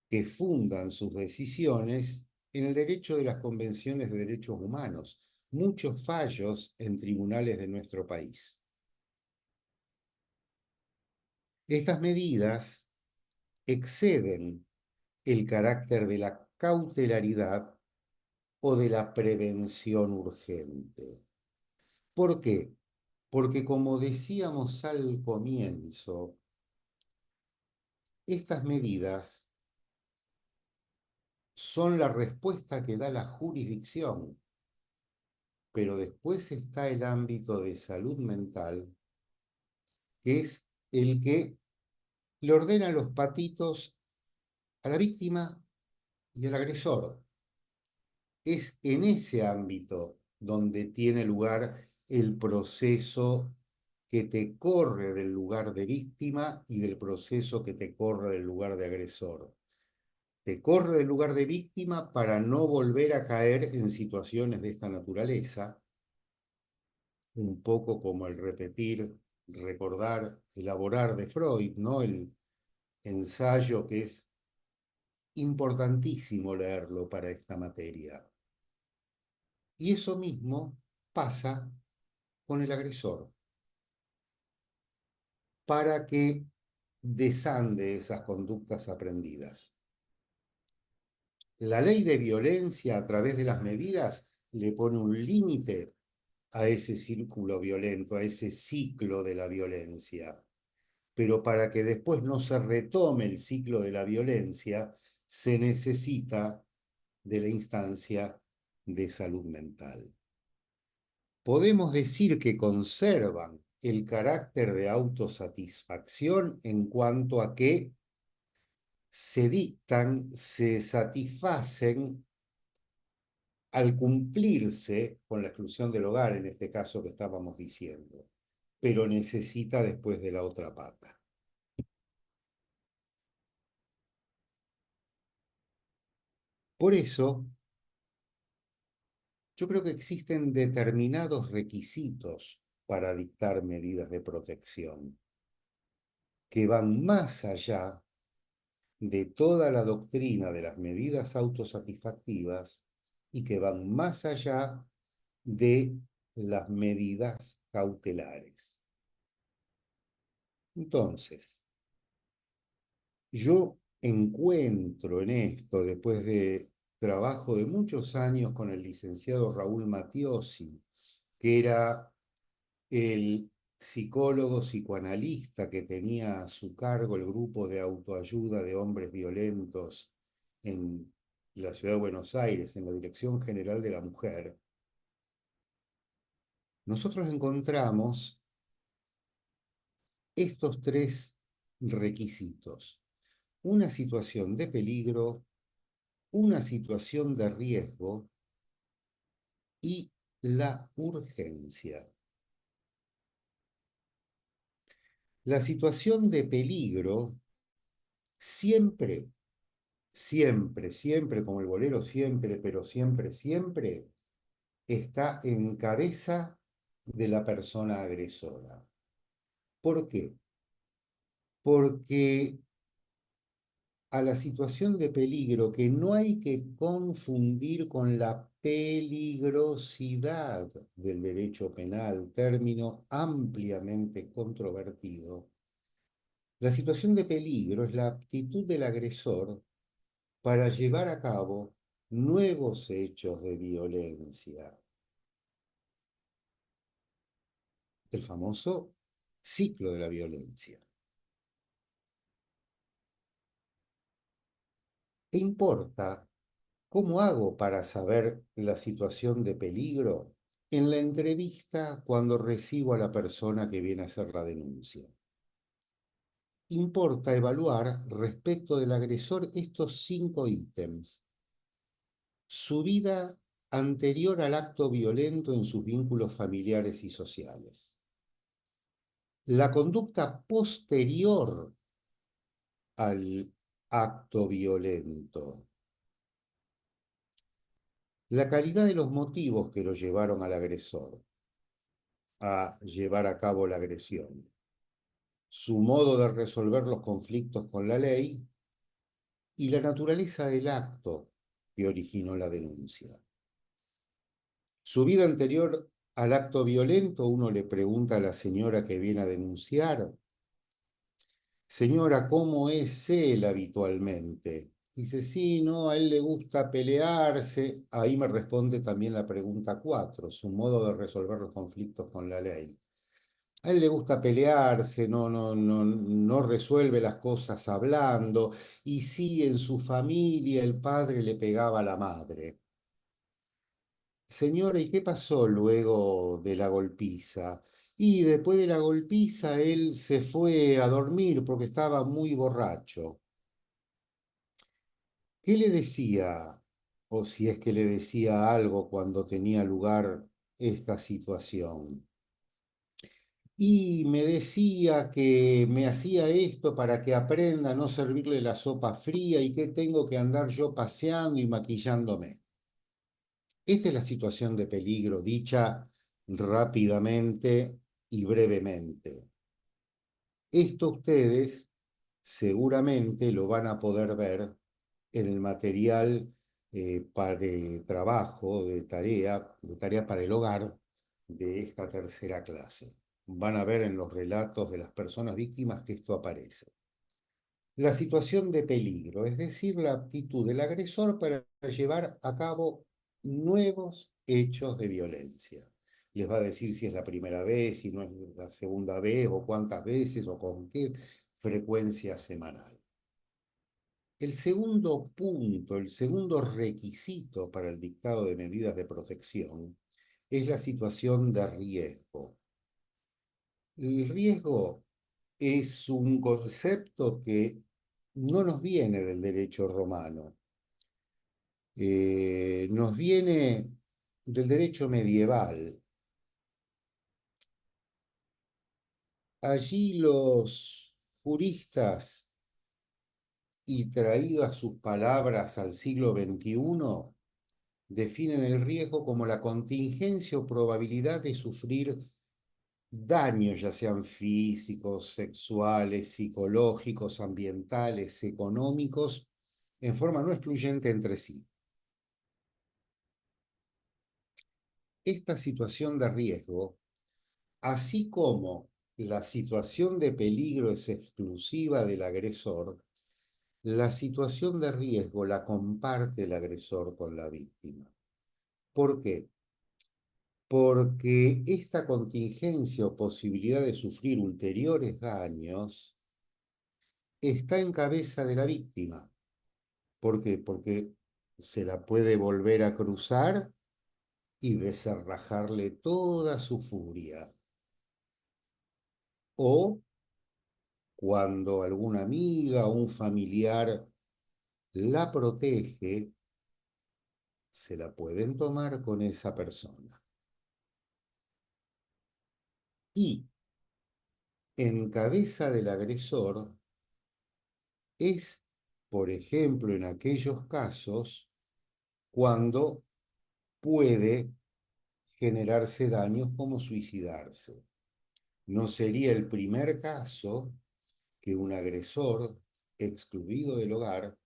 que fundan sus decisiones en el derecho de las convenciones de derechos humanos, muchos fallos en tribunales de nuestro país. Estas medidas exceden el carácter de la cautelaridad o de la prevención urgente. ¿Por qué? Porque como decíamos al comienzo, estas medidas son la respuesta que da la jurisdicción, pero después está el ámbito de salud mental, que es el que le ordena los patitos a la víctima y al agresor. Es en ese ámbito donde tiene lugar el proceso que te corre del lugar de víctima y del proceso que te corre del lugar de agresor. Te corre del lugar de víctima para no volver a caer en situaciones de esta naturaleza, un poco como el repetir, recordar, elaborar de Freud, ¿no? El ensayo que es importantísimo leerlo para esta materia. Y eso mismo pasa con el agresor, para que desande esas conductas aprendidas. La ley de violencia a través de las medidas le pone un límite a ese círculo violento, a ese ciclo de la violencia. Pero para que después no se retome el ciclo de la violencia, se necesita de la instancia de salud mental. Podemos decir que conservan el carácter de autosatisfacción en cuanto a que se dictan, se satisfacen al cumplirse con la exclusión del hogar, en este caso que estábamos diciendo, pero necesita después de la otra pata. Por eso, yo creo que existen determinados requisitos para dictar medidas de protección que van más allá de toda la doctrina de las medidas autosatisfactivas y que van más allá de las medidas cautelares. Entonces, yo encuentro en esto, después de trabajo de muchos años con el licenciado Raúl Matiosi, que era el psicólogo psicoanalista que tenía a su cargo el grupo de autoayuda de hombres violentos en la ciudad de Buenos Aires, en la Dirección General de la Mujer, nosotros encontramos estos tres requisitos: una situación de peligro, una situación de riesgo y la urgencia. La situación de peligro siempre, siempre, siempre, como el bolero siempre, pero siempre, siempre, está en cabeza de la persona agresora. ¿Por qué? Porque a la situación de peligro, que no hay que confundir con la peligrosidad del derecho penal, término ampliamente controvertido, la situación de peligro es la aptitud del agresor para llevar a cabo nuevos hechos de violencia, el famoso ciclo de la violencia. ¿E importa cómo hago para saber la situación de peligro? En la entrevista, cuando recibo a la persona que viene a hacer la denuncia, importa evaluar respecto del agresor estos 5 ítems: su vida anterior al acto violento en sus vínculos familiares y sociales, la conducta posterior al acto violento, la calidad de los motivos que lo llevaron al agresor a llevar a cabo la agresión, su modo de resolver los conflictos con la ley y la naturaleza del acto que originó la denuncia. Su vida anterior al acto violento, uno le pregunta a la señora que viene a denunciar: señora, ¿cómo es él habitualmente? Dice, sí, no, a él le gusta pelearse. Ahí me responde también la pregunta 4, su modo de resolver los conflictos con la ley. A él le gusta pelearse, no resuelve las cosas hablando, y sí, en su familia el padre le pegaba a la madre. Señora, ¿y qué pasó luego de la golpiza? Y después de la golpiza él se fue a dormir porque estaba muy borracho. ¿Qué le decía, o si es que le decía algo cuando tenía lugar esta situación? Y me decía que me hacía esto para que aprenda a no servirle la sopa fría y que tengo que andar yo paseando y maquillándome. Esta es la situación de peligro dicha rápidamente y brevemente. Esto ustedes seguramente lo van a poder ver en el material de trabajo, de tarea para el hogar de esta tercera clase. Van a ver en los relatos de las personas víctimas que esto aparece. La situación de peligro, es decir, la aptitud del agresor para llevar a cabo nuevos hechos de violencia. Les va a decir si es la primera vez, si no es la segunda vez, o cuántas veces, o con qué frecuencia semanal. El segundo punto, el segundo requisito para el dictado de medidas de protección es la situación de riesgo. El riesgo es un concepto que no nos viene del derecho romano, nos viene del derecho medieval. Allí los juristas, y traídas sus palabras al siglo XXI, definen el riesgo como la contingencia o probabilidad de sufrir daños, ya sean físicos, sexuales, psicológicos, ambientales, económicos, en forma no excluyente entre sí. Esta situación de riesgo, así como la situación de peligro es exclusiva del agresor, la situación de riesgo la comparte el agresor con la víctima. ¿Por qué? porque esta contingencia o posibilidad de sufrir ulteriores daños está en cabeza de la víctima. ¿Por qué? Porque se la puede volver a cruzar y desenrajarle toda su furia. O cuando alguna amiga o un familiar la protege, se la pueden tomar con esa persona. Y en cabeza del agresor es, por ejemplo, en aquellos casos cuando puede generarse daños como suicidarse. No sería el primer caso que un agresor excluido del hogar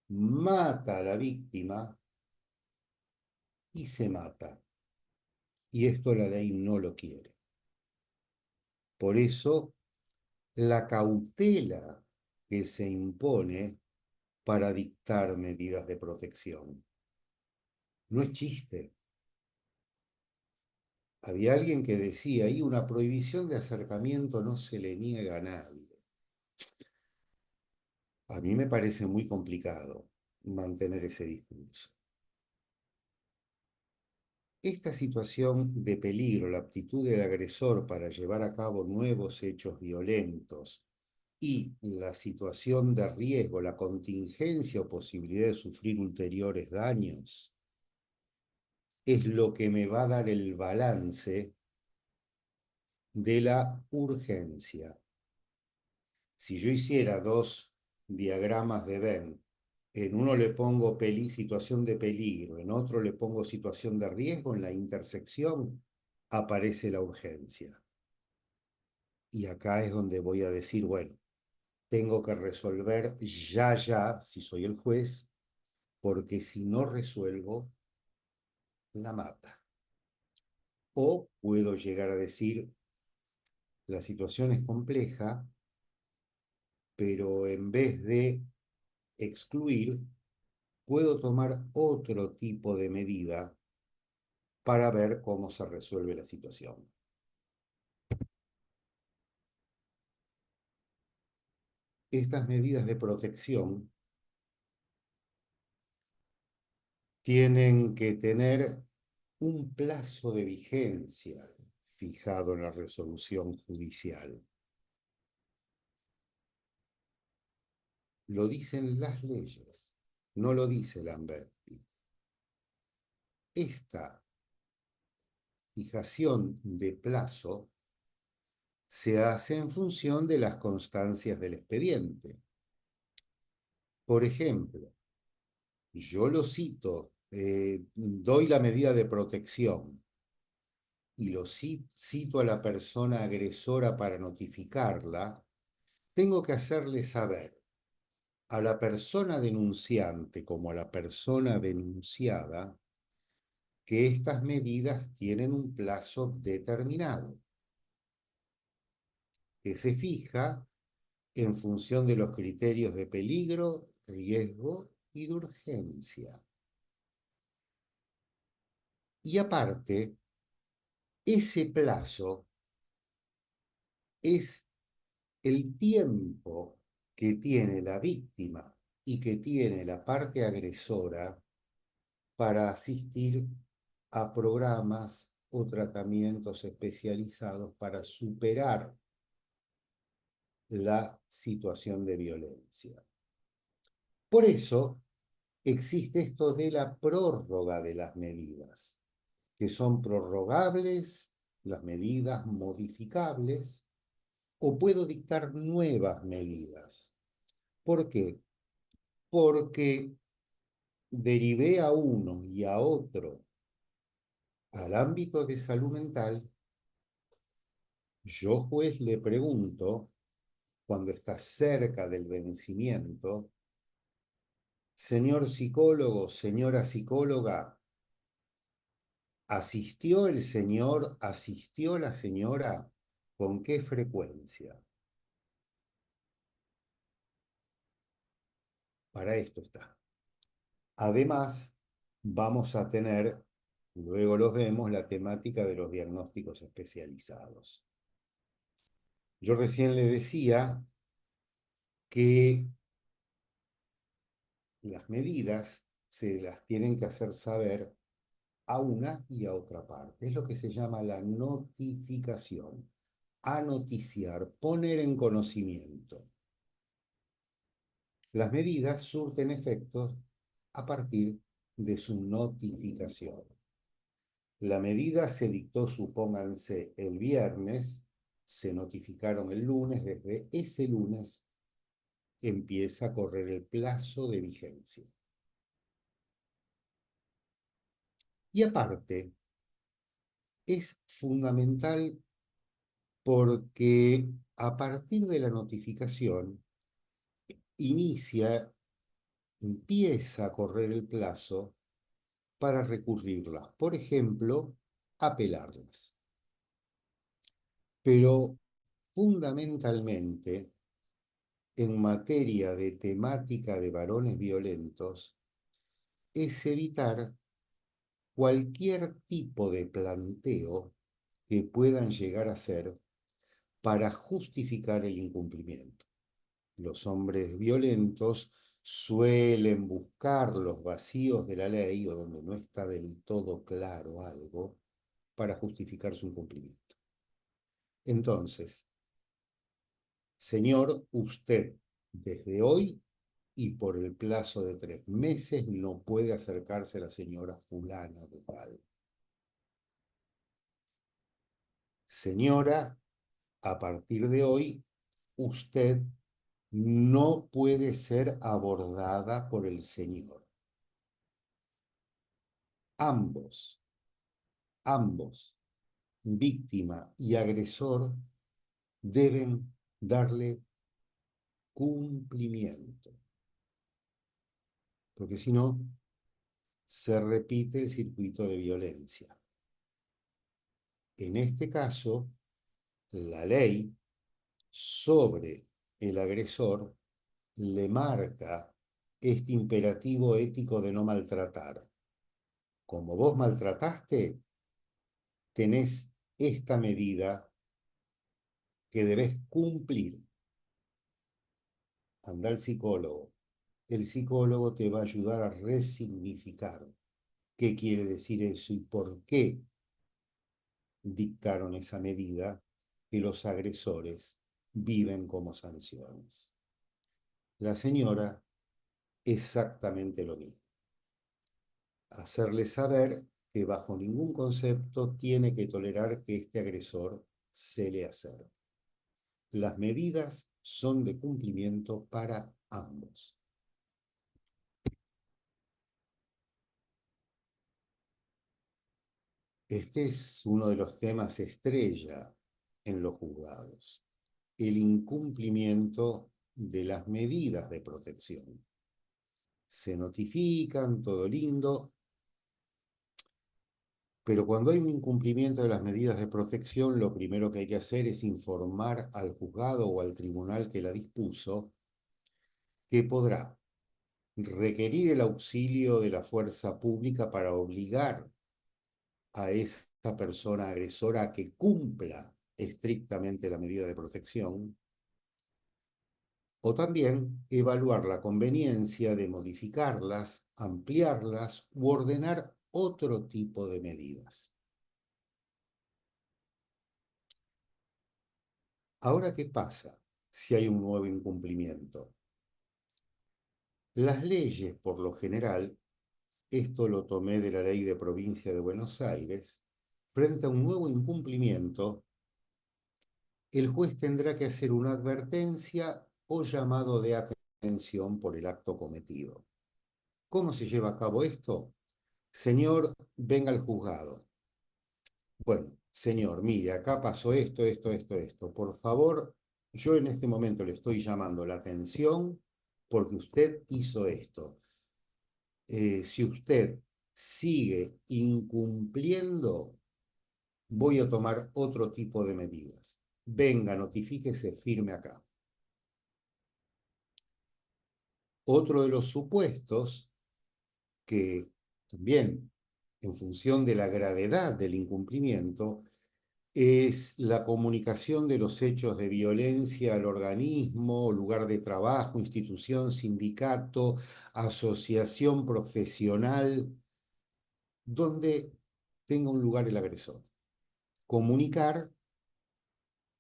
mata a la víctima y se mata. Y esto la ley no lo quiere. Por eso, la cautela que se impone para dictar medidas de protección no es chiste. Había alguien que decía, ahí una prohibición de acercamiento no se le niega a nadie. A mí me parece muy complicado mantener ese discurso. Esta situación de peligro, la aptitud del agresor para llevar a cabo nuevos hechos violentos y la situación de riesgo, la contingencia o posibilidad de sufrir ulteriores daños, es lo que me va a dar el balance de la urgencia. Si yo hiciera dos diagramas de Venn, en uno le pongo situación de peligro, en otro le pongo situación de riesgo, en la intersección aparece la urgencia. Y acá es donde voy a decir, bueno, tengo que resolver ya, si soy el juez, porque si no resuelvo, la mata. O puedo llegar a decir, la situación es compleja, pero en vez de excluir, puedo tomar otro tipo de medida para ver cómo se resuelve la situación. Estas medidas de protección tienen que tener un plazo de vigencia fijado en la resolución judicial. Lo dicen las leyes, no lo dice Lamberti. Esta fijación de plazo se hace en función de las constancias del expediente. Por ejemplo, yo lo cito, doy la medida de protección y lo cito a la persona agresora para notificarla, tengo que hacerle saber a la persona denunciante como a la persona denunciada que estas medidas tienen un plazo determinado, que se fija en función de los criterios de peligro, riesgo y de urgencia. Y aparte, ese plazo es el tiempo que tiene la víctima y que tiene la parte agresora para asistir a programas o tratamientos especializados para superar la situación de violencia. Por eso existe esto de la prórroga de las medidas, que son prorrogables, las medidas modificables, o puedo dictar nuevas medidas. ¿Por qué? Porque derivé a uno y a otro al ámbito de salud mental, yo juez le pregunto, cuando está cerca del vencimiento, señor psicólogo, señora psicóloga, ¿asistió el señor, asistió la señora? ¿Con qué frecuencia? Para esto está. Además, vamos a tener Luego los vemos, la temática de los diagnósticos especializados. Yo recién le decía que las medidas se las tienen que hacer saber a una y a otra parte. Es lo que se llama la notificación. Anoticiar, poner en conocimiento. Las medidas surten efectos a partir de su notificación. La medida se dictó, supónganse, el viernes, se notificaron el lunes, desde ese lunes empieza a correr el plazo de vigencia. Y aparte, es fundamental porque a partir de la notificación empieza a correr el plazo para recurrirlas, por ejemplo, apelarlas. Pero fundamentalmente, en materia de temática de varones violentos, es evitar cualquier tipo de planteo que puedan llegar a ser para justificar el incumplimiento. Los hombres violentos suelen buscar los vacíos de la ley o donde no está del todo claro algo para justificar su incumplimiento. Entonces, señor, usted desde hoy y por el plazo de 3 meses no puede acercarse a la señora fulana de tal. Señora, a partir de hoy, usted no puede ser abordada por el señor. Ambos, víctima y agresor, deben darle cumplimiento, porque si no, se repite el circuito de violencia. En este caso, la ley sobre el agresor le marca este imperativo ético de no maltratar. Como vos maltrataste, tenés esta medida que debes cumplir. Anda al psicólogo. El psicólogo te va a ayudar a resignificar qué quiere decir eso y por qué dictaron esa medida que los agresores viven como sanciones. La señora, exactamente lo mismo. Hacerle saber que bajo ningún concepto tiene que tolerar que este agresor se le acerque. Las medidas son de cumplimiento para ambos. Este es uno de los temas estrella en los juzgados, el incumplimiento de las medidas de protección. Se notifican, todo lindo, pero cuando hay un incumplimiento de las medidas de protección, lo primero que hay que hacer es informar al juzgado o al tribunal que la dispuso, que podrá requerir el auxilio de la fuerza pública para obligar a esa persona agresora a que cumpla estrictamente la medida de protección, o también evaluar la conveniencia de modificarlas, ampliarlas u ordenar otro tipo de medidas. Ahora, ¿qué pasa si hay un nuevo incumplimiento? Las leyes, por lo general, esto lo tomé de la Ley de Provincia de Buenos Aires, frente a un nuevo incumplimiento, el juez tendrá que hacer una advertencia o llamado de atención por el acto cometido. ¿Cómo se lleva a cabo esto? Señor, venga al juzgado. Bueno, señor, mire, acá pasó esto. Por favor, yo en este momento le estoy llamando la atención porque usted hizo esto. Si usted sigue incumpliendo, voy a tomar otro tipo de medidas. Venga, notifíquese, firme acá. Otro de los supuestos que también en función de la gravedad del incumplimiento, es la comunicación de los hechos de violencia al organismo, lugar de trabajo, institución, sindicato, asociación profesional, donde tenga un lugar el agresor. Comunicar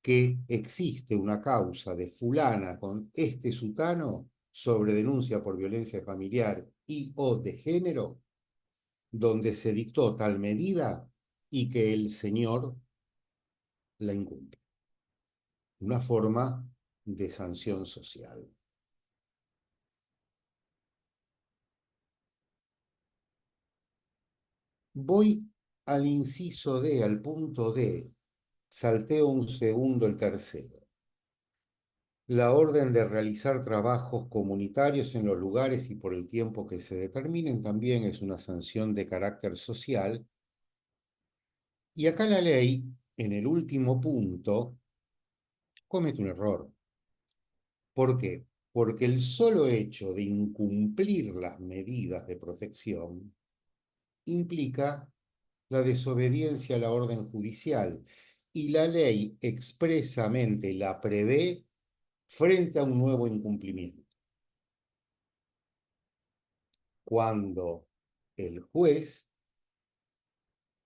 que existe una causa de fulana con este sutano sobre denuncia por violencia familiar y o de género, donde se dictó tal medida y que el señor la incumple. Una forma de sanción social. Voy al inciso D, al punto D, salteo un segundo el tercero. La orden de realizar trabajos comunitarios en los lugares y por el tiempo que se determinen también es una sanción de carácter social. Y acá la ley, en el último punto, comete un error. ¿Por qué? Porque el solo hecho de incumplir las medidas de protección implica la desobediencia a la orden judicial y la ley expresamente la prevé frente a un nuevo incumplimiento. Cuando el juez,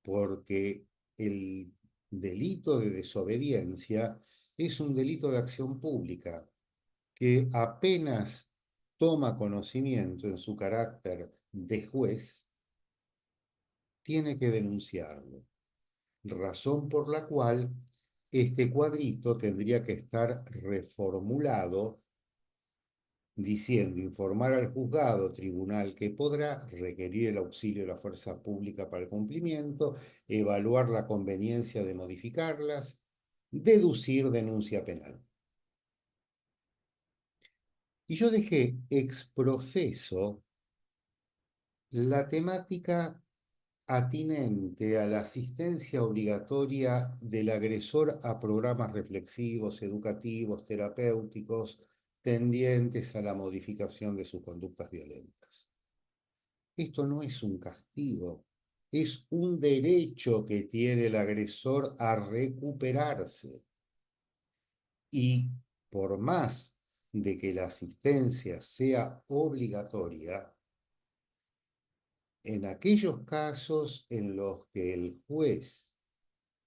porque el delito de desobediencia es un delito de acción pública que apenas toma conocimiento en su carácter de juez, tiene que denunciarlo. Razón por la cual este cuadrito tendría que estar reformulado diciendo informar al juzgado, tribunal que podrá requerir el auxilio de la fuerza pública para el cumplimiento, evaluar la conveniencia de modificarlas, deducir denuncia penal. Y yo dejé exprofeso la temática atinente a la asistencia obligatoria del agresor a programas reflexivos, educativos, terapéuticos, tendientes a la modificación de sus conductas violentas. Esto no es un castigo, es un derecho que tiene el agresor a recuperarse. Y por más de que la asistencia sea obligatoria, en aquellos casos en los que el juez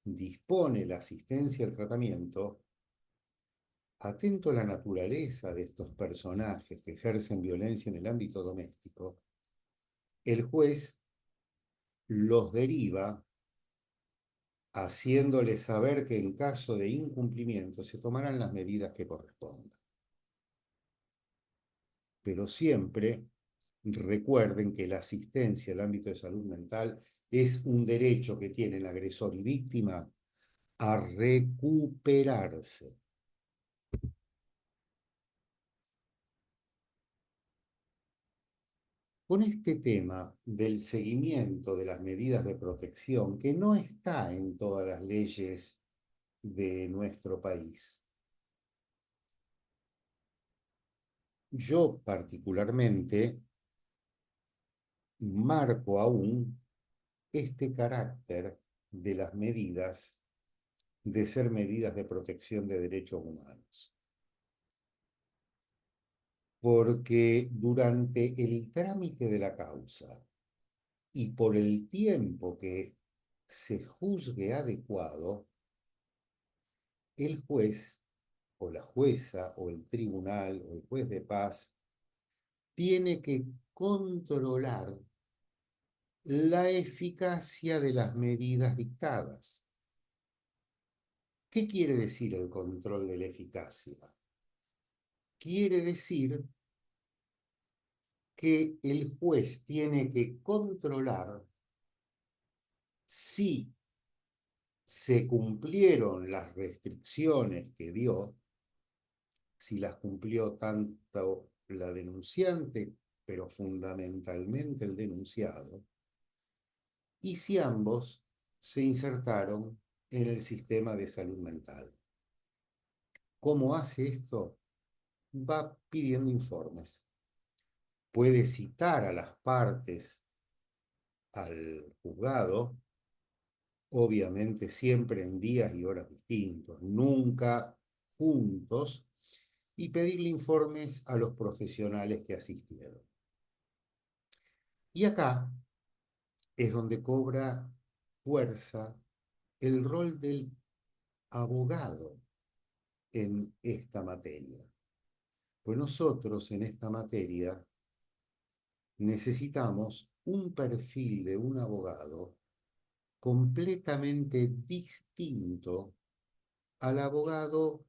dispone la asistencia al tratamiento, atento a la naturaleza de estos personajes que ejercen violencia en el ámbito doméstico, el juez los deriva haciéndoles saber que en caso de incumplimiento se tomarán las medidas que correspondan. Pero siempre recuerden que la asistencia al ámbito de salud mental es un derecho que tienen agresor y víctima a recuperarse. Con este tema del seguimiento de las medidas de protección, que no está en todas las leyes de nuestro país, yo particularmente marco aún este carácter de las medidas de ser medidas de protección de derechos humanos. Porque durante el trámite de la causa y por el tiempo que se juzgue adecuado, el juez o la jueza o el tribunal o el juez de paz tiene que controlar la eficacia de las medidas dictadas. ¿Qué quiere decir el control de la eficacia? Quiere decir que el juez tiene que controlar si se cumplieron las restricciones que dio, si las cumplió tanto la denunciante, pero fundamentalmente el denunciado, y si ambos se insertaron en el sistema de salud mental. ¿Cómo hace esto? Va pidiendo informes. Puede citar a las partes al juzgado, obviamente siempre en días y horas distintos, nunca juntos, y pedirle informes a los profesionales que asistieron. Y acá es donde cobra fuerza el rol del abogado en esta materia. Pues nosotros en esta materia necesitamos un perfil de un abogado completamente distinto al abogado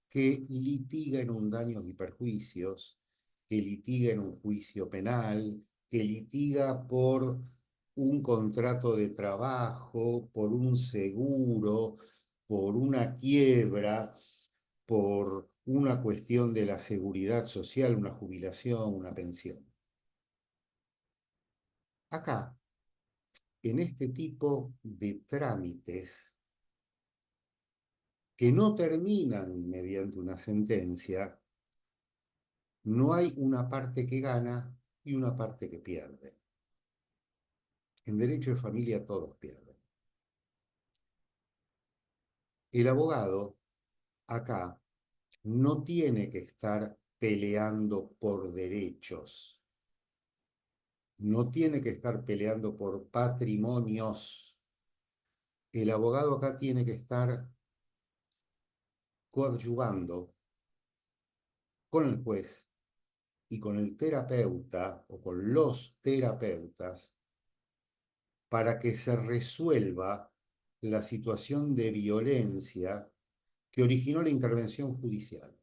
que litiga en un daños y perjuicios, que litiga en un juicio penal, que litiga por un contrato de trabajo, por un seguro, por una quiebra, por una cuestión de la seguridad social, una jubilación, una pensión. Acá, en este tipo de trámites que no terminan mediante una sentencia, no hay una parte que gana y una parte que pierde. En derecho de familia todos pierden. El abogado acá no tiene que estar peleando por derechos, no tiene que estar peleando por patrimonios. El abogado acá tiene que estar coadyuvando con el juez y con el terapeuta o con los terapeutas para que se resuelva la situación de violencia que originó la intervención judicial.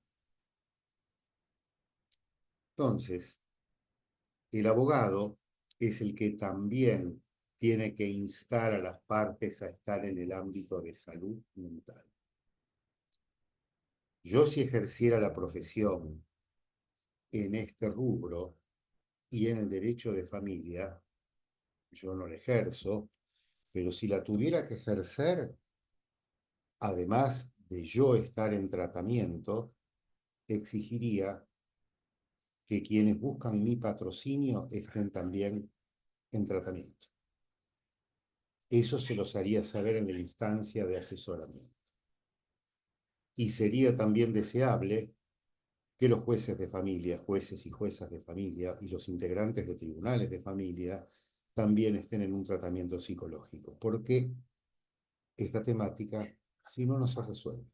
Entonces, el abogado es el que también tiene que instar a las partes a estar en el ámbito de salud mental. Yo, si ejerciera la profesión en este rubro y en el derecho de familia, yo no la ejerzo, pero si la tuviera que ejercer, además de yo estar en tratamiento, exigiría que quienes buscan mi patrocinio estén también en tratamiento. Eso se los haría saber en la instancia de asesoramiento. Y sería también deseable que los jueces de familia, jueces y juezas de familia y los integrantes de tribunales de familia también estén en un tratamiento psicológico, porque esta temática, si no, no se resuelve.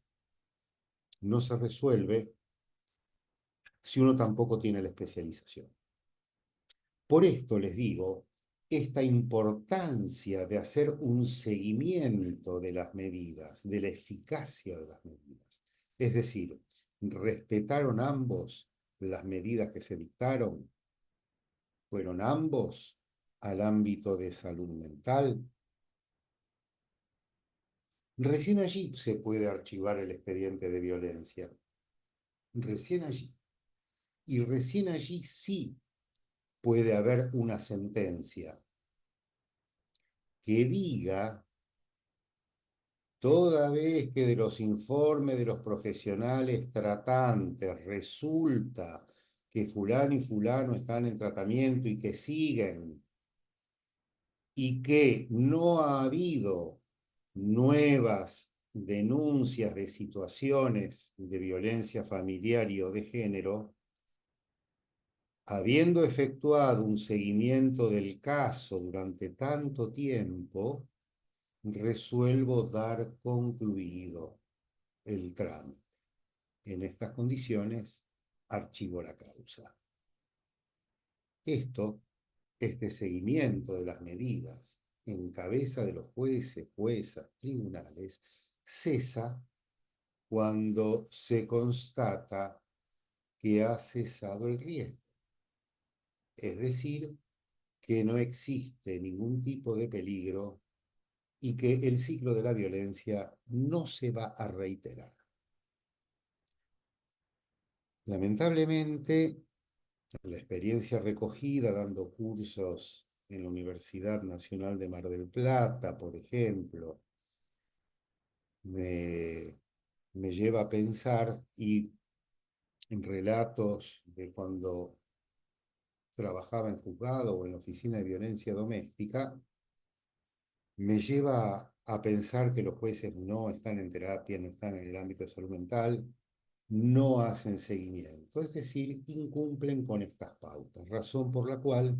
No se resuelve si uno tampoco tiene la especialización. Por esto les digo, esta importancia de hacer un seguimiento de las medidas, de la eficacia de las medidas. Es decir, ¿respetaron ambos las medidas que se dictaron? ¿Fueron ambos al ámbito de salud mental? Recién allí se puede archivar el expediente de violencia. Recién allí. Y recién allí sí puede haber una sentencia que diga, toda vez que de los informes de los profesionales tratantes resulta que fulano y fulano están en tratamiento y que siguen, y que no ha habido nuevas denuncias de situaciones de violencia familiar y o de género, habiendo efectuado un seguimiento del caso durante tanto tiempo, resuelvo dar concluido el trámite. En estas condiciones, archivo la causa. Este seguimiento de las medidas en cabeza de los jueces, juezas, tribunales, cesa cuando se constata que ha cesado el riesgo. Es decir, que no existe ningún tipo de peligro y que el ciclo de la violencia no se va a reiterar. Lamentablemente, la experiencia recogida dando cursos en la Universidad Nacional de Mar del Plata, por ejemplo, me lleva a pensar, y en relatos de cuando trabajaba en juzgado o en la oficina de violencia doméstica, me lleva a pensar que los jueces no están en terapia, no están en el ámbito de salud mental, no hacen seguimiento, es decir, incumplen con estas pautas, razón por la cual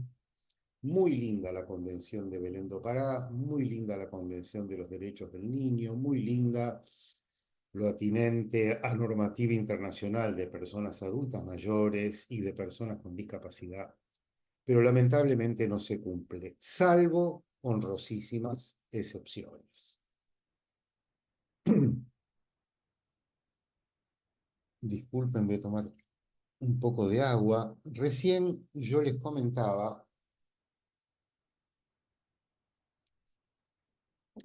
muy linda la Convención de Belén do Pará, muy linda la Convención de los Derechos del Niño, muy linda lo atinente a normativa internacional de personas adultas mayores y de personas con discapacidad, pero lamentablemente no se cumple, salvo honrosísimas excepciones. Disculpen, voy a tomar un poco de agua. Recién yo les comentaba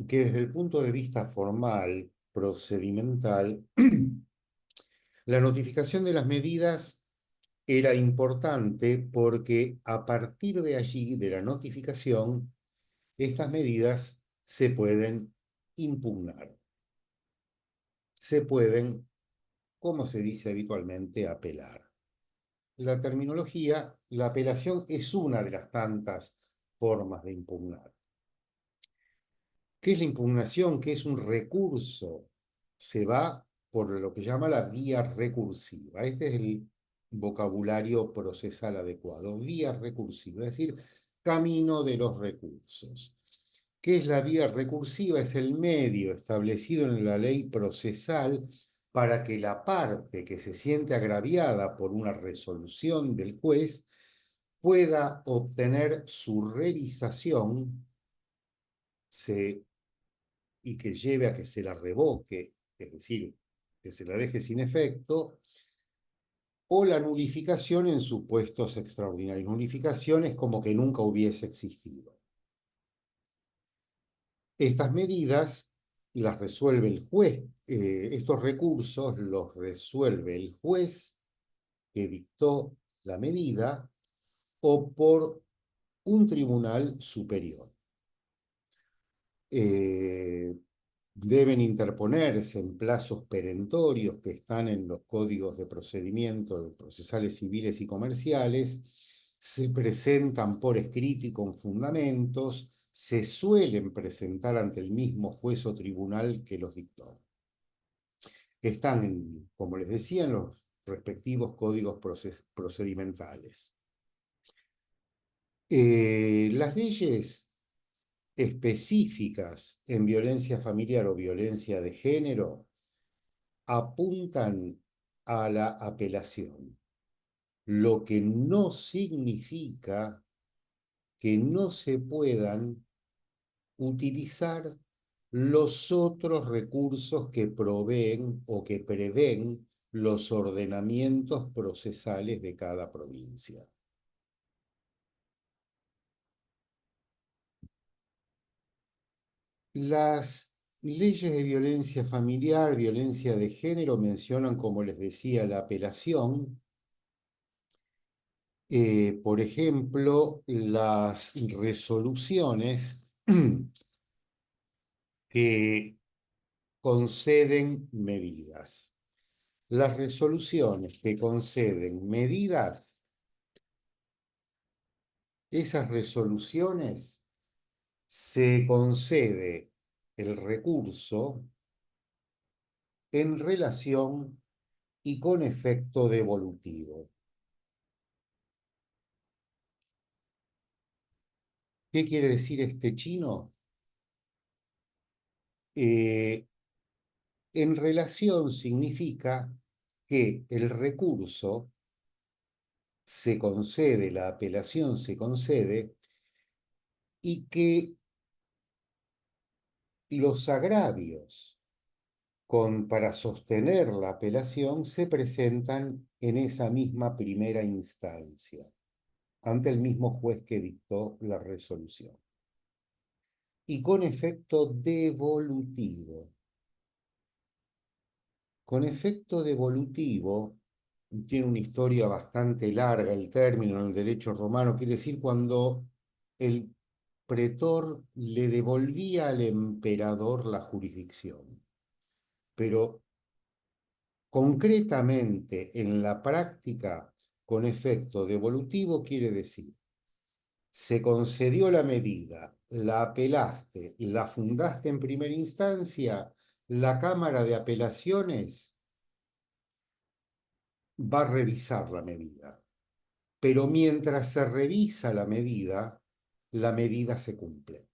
que desde el punto de vista formal, procedimental, la notificación de las medidas era importante porque a partir de allí, de la notificación, estas medidas se pueden impugnar, se pueden, como se dice habitualmente, apelar. La terminología, la apelación es una de las tantas formas de impugnar. ¿Qué es la impugnación? ¿Qué es un recurso? Se va por lo que llama la vía recursiva. Este es el vocabulario procesal adecuado. Vía recursiva, es decir, camino de los recursos. ¿Qué es la vía recursiva? Es el medio establecido en la ley procesal para que la parte que se siente agraviada por una resolución del juez pueda obtener su revisación y que lleve a que se la revoque, es decir, que se la deje sin efecto, o la nulificación en supuestos extraordinarios. Nulificación es como que nunca hubiese existido. Estas medidas las resuelve el juez, estos recursos los resuelve el juez que dictó la medida o por un tribunal superior. Deben interponerse en plazos perentorios que están en los códigos de procedimiento procesales civiles y comerciales, se presentan por escrito y con fundamentos, se suelen presentar ante el mismo juez o tribunal que los dictó. Están, como les decía, en los respectivos códigos procedimentales. Las leyes específicas en violencia familiar o violencia de género apuntan a la apelación, lo que no significa que no se puedan utilizar los otros recursos que proveen o que prevén los ordenamientos procesales de cada provincia. Las leyes de violencia familiar, violencia de género mencionan, como les decía, la apelación. Por ejemplo, las resoluciones que conceden medidas. Las resoluciones que conceden medidas, esas resoluciones se concede el recurso en relación y con efecto devolutivo. ¿Qué quiere decir este chino? En relación significa que el recurso se concede, la apelación se concede, y que los agravios para sostener la apelación se presentan en esa misma primera instancia, ante el mismo juez que dictó la resolución. Y con efecto devolutivo. Con efecto devolutivo, tiene una historia bastante larga el término en el derecho romano, quiere decir cuando el pretor le devolvía al emperador la jurisdicción. Pero concretamente en la práctica, con efecto devolutivo quiere decir, se concedió la medida, la apelaste, la fundaste en primera instancia, la Cámara de Apelaciones va a revisar la medida. Pero mientras se revisa la medida se cumple.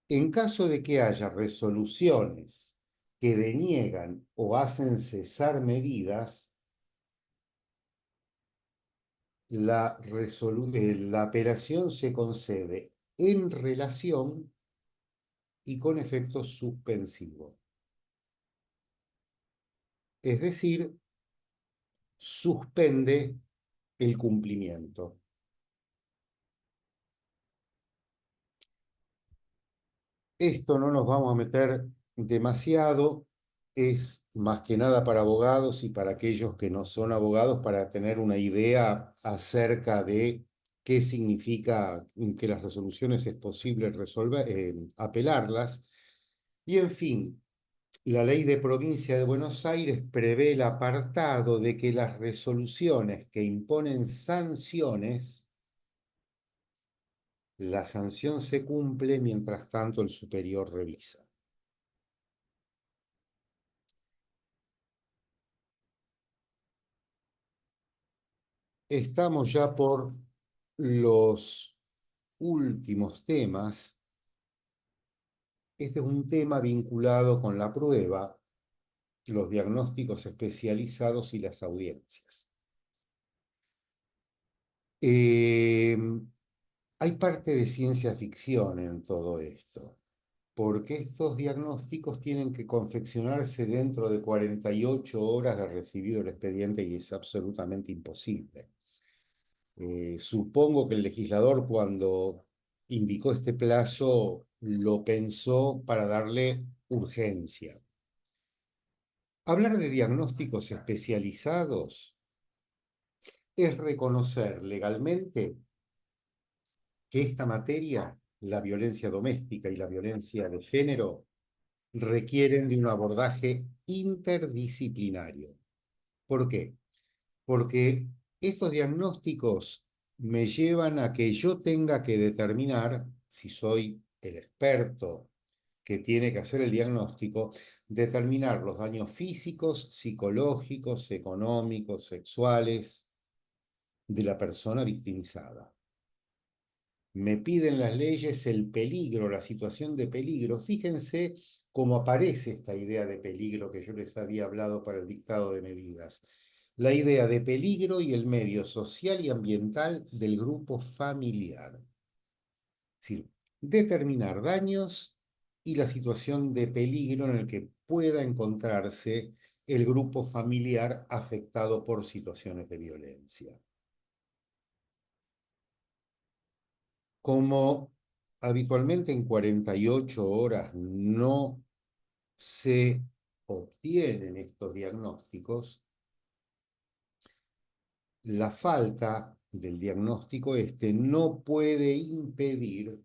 En caso de que haya resoluciones que deniegan o hacen cesar medidas, la apelación se concede en relación y con efecto suspensivo. Es decir, suspende el cumplimiento. Esto no nos vamos a meter demasiado, es más que nada para abogados y para aquellos que no son abogados, para tener una idea acerca de qué significa que las resoluciones es posible apelarlas. Y en fin, la ley de provincia de Buenos Aires prevé el apartado de que las resoluciones que imponen sanciones, la sanción se cumple mientras tanto el superior revisa. Estamos ya por los últimos temas. Este es un tema vinculado con la prueba, los diagnósticos especializados y las audiencias. Hay parte de ciencia ficción en todo esto, porque estos diagnósticos tienen que confeccionarse dentro de 48 horas de recibido el expediente y es absolutamente imposible. Supongo que el legislador cuando indicó este plazo lo pensó para darle urgencia. Hablar de diagnósticos especializados es reconocer legalmente que esta materia, la violencia doméstica y la violencia de género, requieren de un abordaje interdisciplinario. ¿Por qué? Porque estos diagnósticos me llevan a que yo tenga que determinar, si soy el experto que tiene que hacer el diagnóstico, determinar los daños físicos, psicológicos, económicos, sexuales de la persona victimizada. Me piden las leyes el peligro, la situación de peligro. Fíjense cómo aparece esta idea de peligro que yo les había hablado para el dictado de medidas. La idea de peligro y el medio social y ambiental del grupo familiar. Es decir, determinar daños y la situación de peligro en el que pueda encontrarse el grupo familiar afectado por situaciones de violencia. Como habitualmente en 48 horas no se obtienen estos diagnósticos, la falta del diagnóstico no puede impedir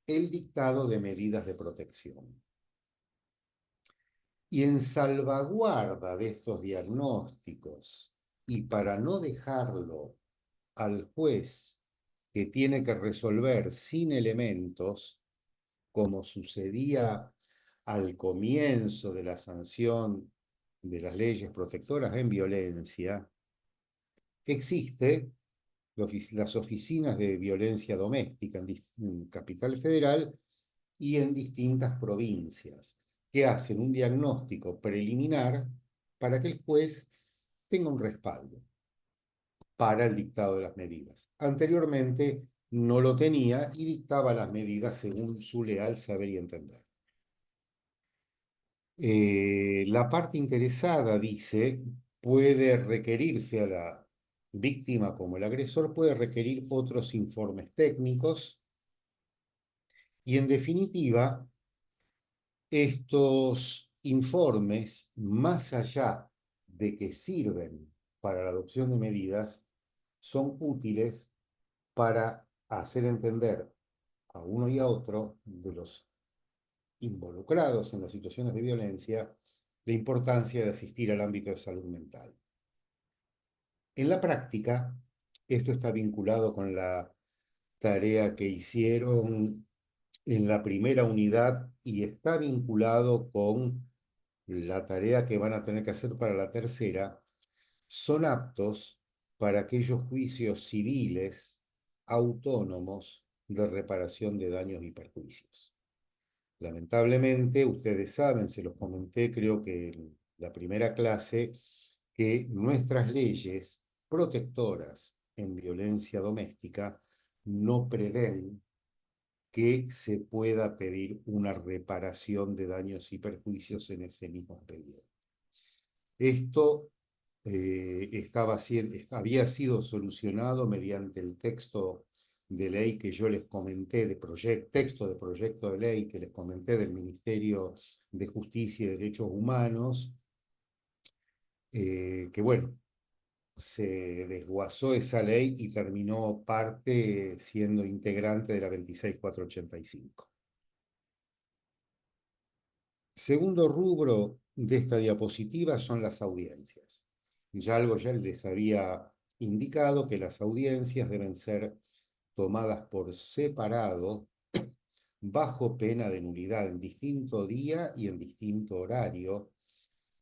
el dictado de medidas de protección. Y en salvaguarda de estos diagnósticos y para no dejarlo al juez que tiene que resolver sin elementos, como sucedía al comienzo de la sanción de las leyes protectoras en violencia, existe las oficinas de violencia doméstica en Capital Federal y en distintas provincias, que hacen un diagnóstico preliminar para que el juez tenga un respaldo para el dictado de las medidas. Anteriormente no lo tenía y dictaba las medidas según su leal saber y entender. La parte interesada, dice, puede requerirse a la víctima como el agresor, puede requerir otros informes técnicos y en definitiva, estos informes, más allá de que sirven para la adopción de medidas, son útiles para hacer entender a uno y a otro de los involucrados en las situaciones de violencia la importancia de asistir al ámbito de salud mental. En la práctica, esto está vinculado con la tarea que hicieron en la primera unidad y está vinculado con la tarea que van a tener que hacer para la tercera. Son aptos para aquellos juicios civiles autónomos de reparación de daños y perjuicios. Lamentablemente, ustedes saben, se los comenté creo que en la primera clase, que nuestras leyes protectoras en violencia doméstica no prevén que se pueda pedir una reparación de daños y perjuicios en ese mismo expediente. Esto había sido solucionado mediante el texto de ley que yo les comenté, texto de proyecto de ley que les comenté del Ministerio de Justicia y Derechos Humanos, que bueno, se desguazó esa ley y terminó parte siendo integrante de la 26485. Segundo rubro de esta diapositiva son las audiencias. Ya les había indicado que las audiencias deben ser tomadas por separado, bajo pena de nulidad en distinto día y en distinto horario.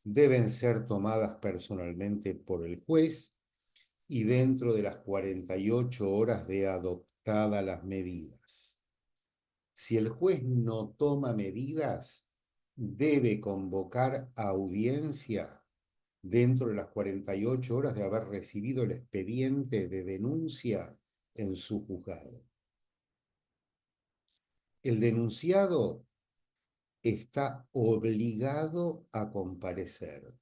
Deben ser tomadas personalmente por el juez y dentro de las 48 horas de adoptadas las medidas. Si el juez no toma medidas, debe convocar a audiencia dentro de las 48 horas de haber recibido el expediente de denuncia en su juzgado. El denunciado está obligado a comparecer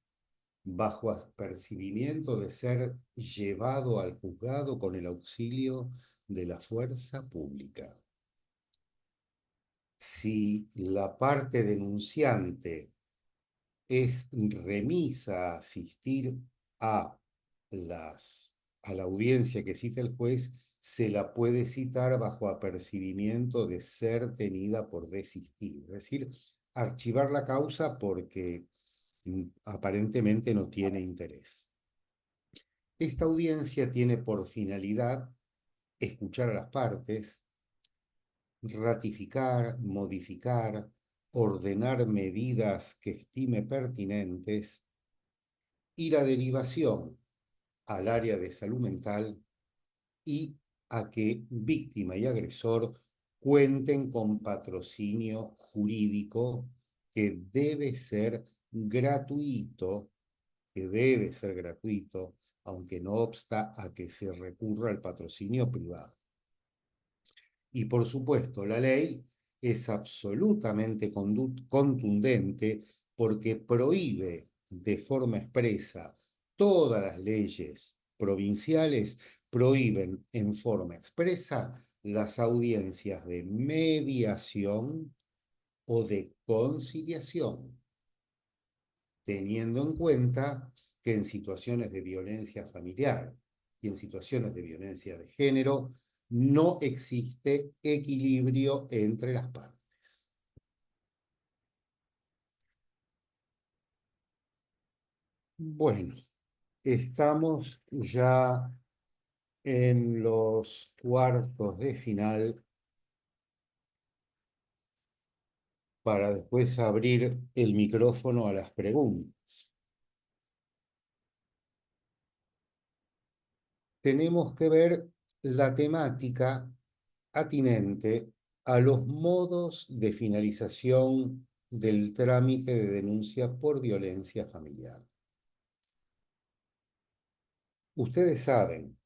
bajo apercibimiento de ser llevado al juzgado con el auxilio de la fuerza pública. Si la parte denunciante es remisa a asistir a, a la audiencia que cita el juez, se la puede citar bajo apercibimiento de ser tenida por desistir, es decir, archivar la causa porque aparentemente no tiene interés. Esta audiencia tiene por finalidad escuchar a las partes, ratificar, modificar, ordenar medidas que estime pertinentes y la derivación al área de salud mental y a que víctima y agresor cuenten con patrocinio jurídico que debe ser gratuito, aunque no obsta a que se recurra al patrocinio privado. Y por supuesto, la ley es absolutamente contundente porque prohíbe de forma expresa, todas las leyes provinciales prohíben en forma expresa las audiencias de mediación o de conciliación, teniendo en cuenta que en situaciones de violencia familiar y en situaciones de violencia de género no existe equilibrio entre las partes. Bueno, estamos ya en los cuartos de final para después abrir el micrófono a las preguntas. Tenemos que ver la temática atinente a los modos de finalización del trámite de denuncia por violencia familiar. Ustedes saben,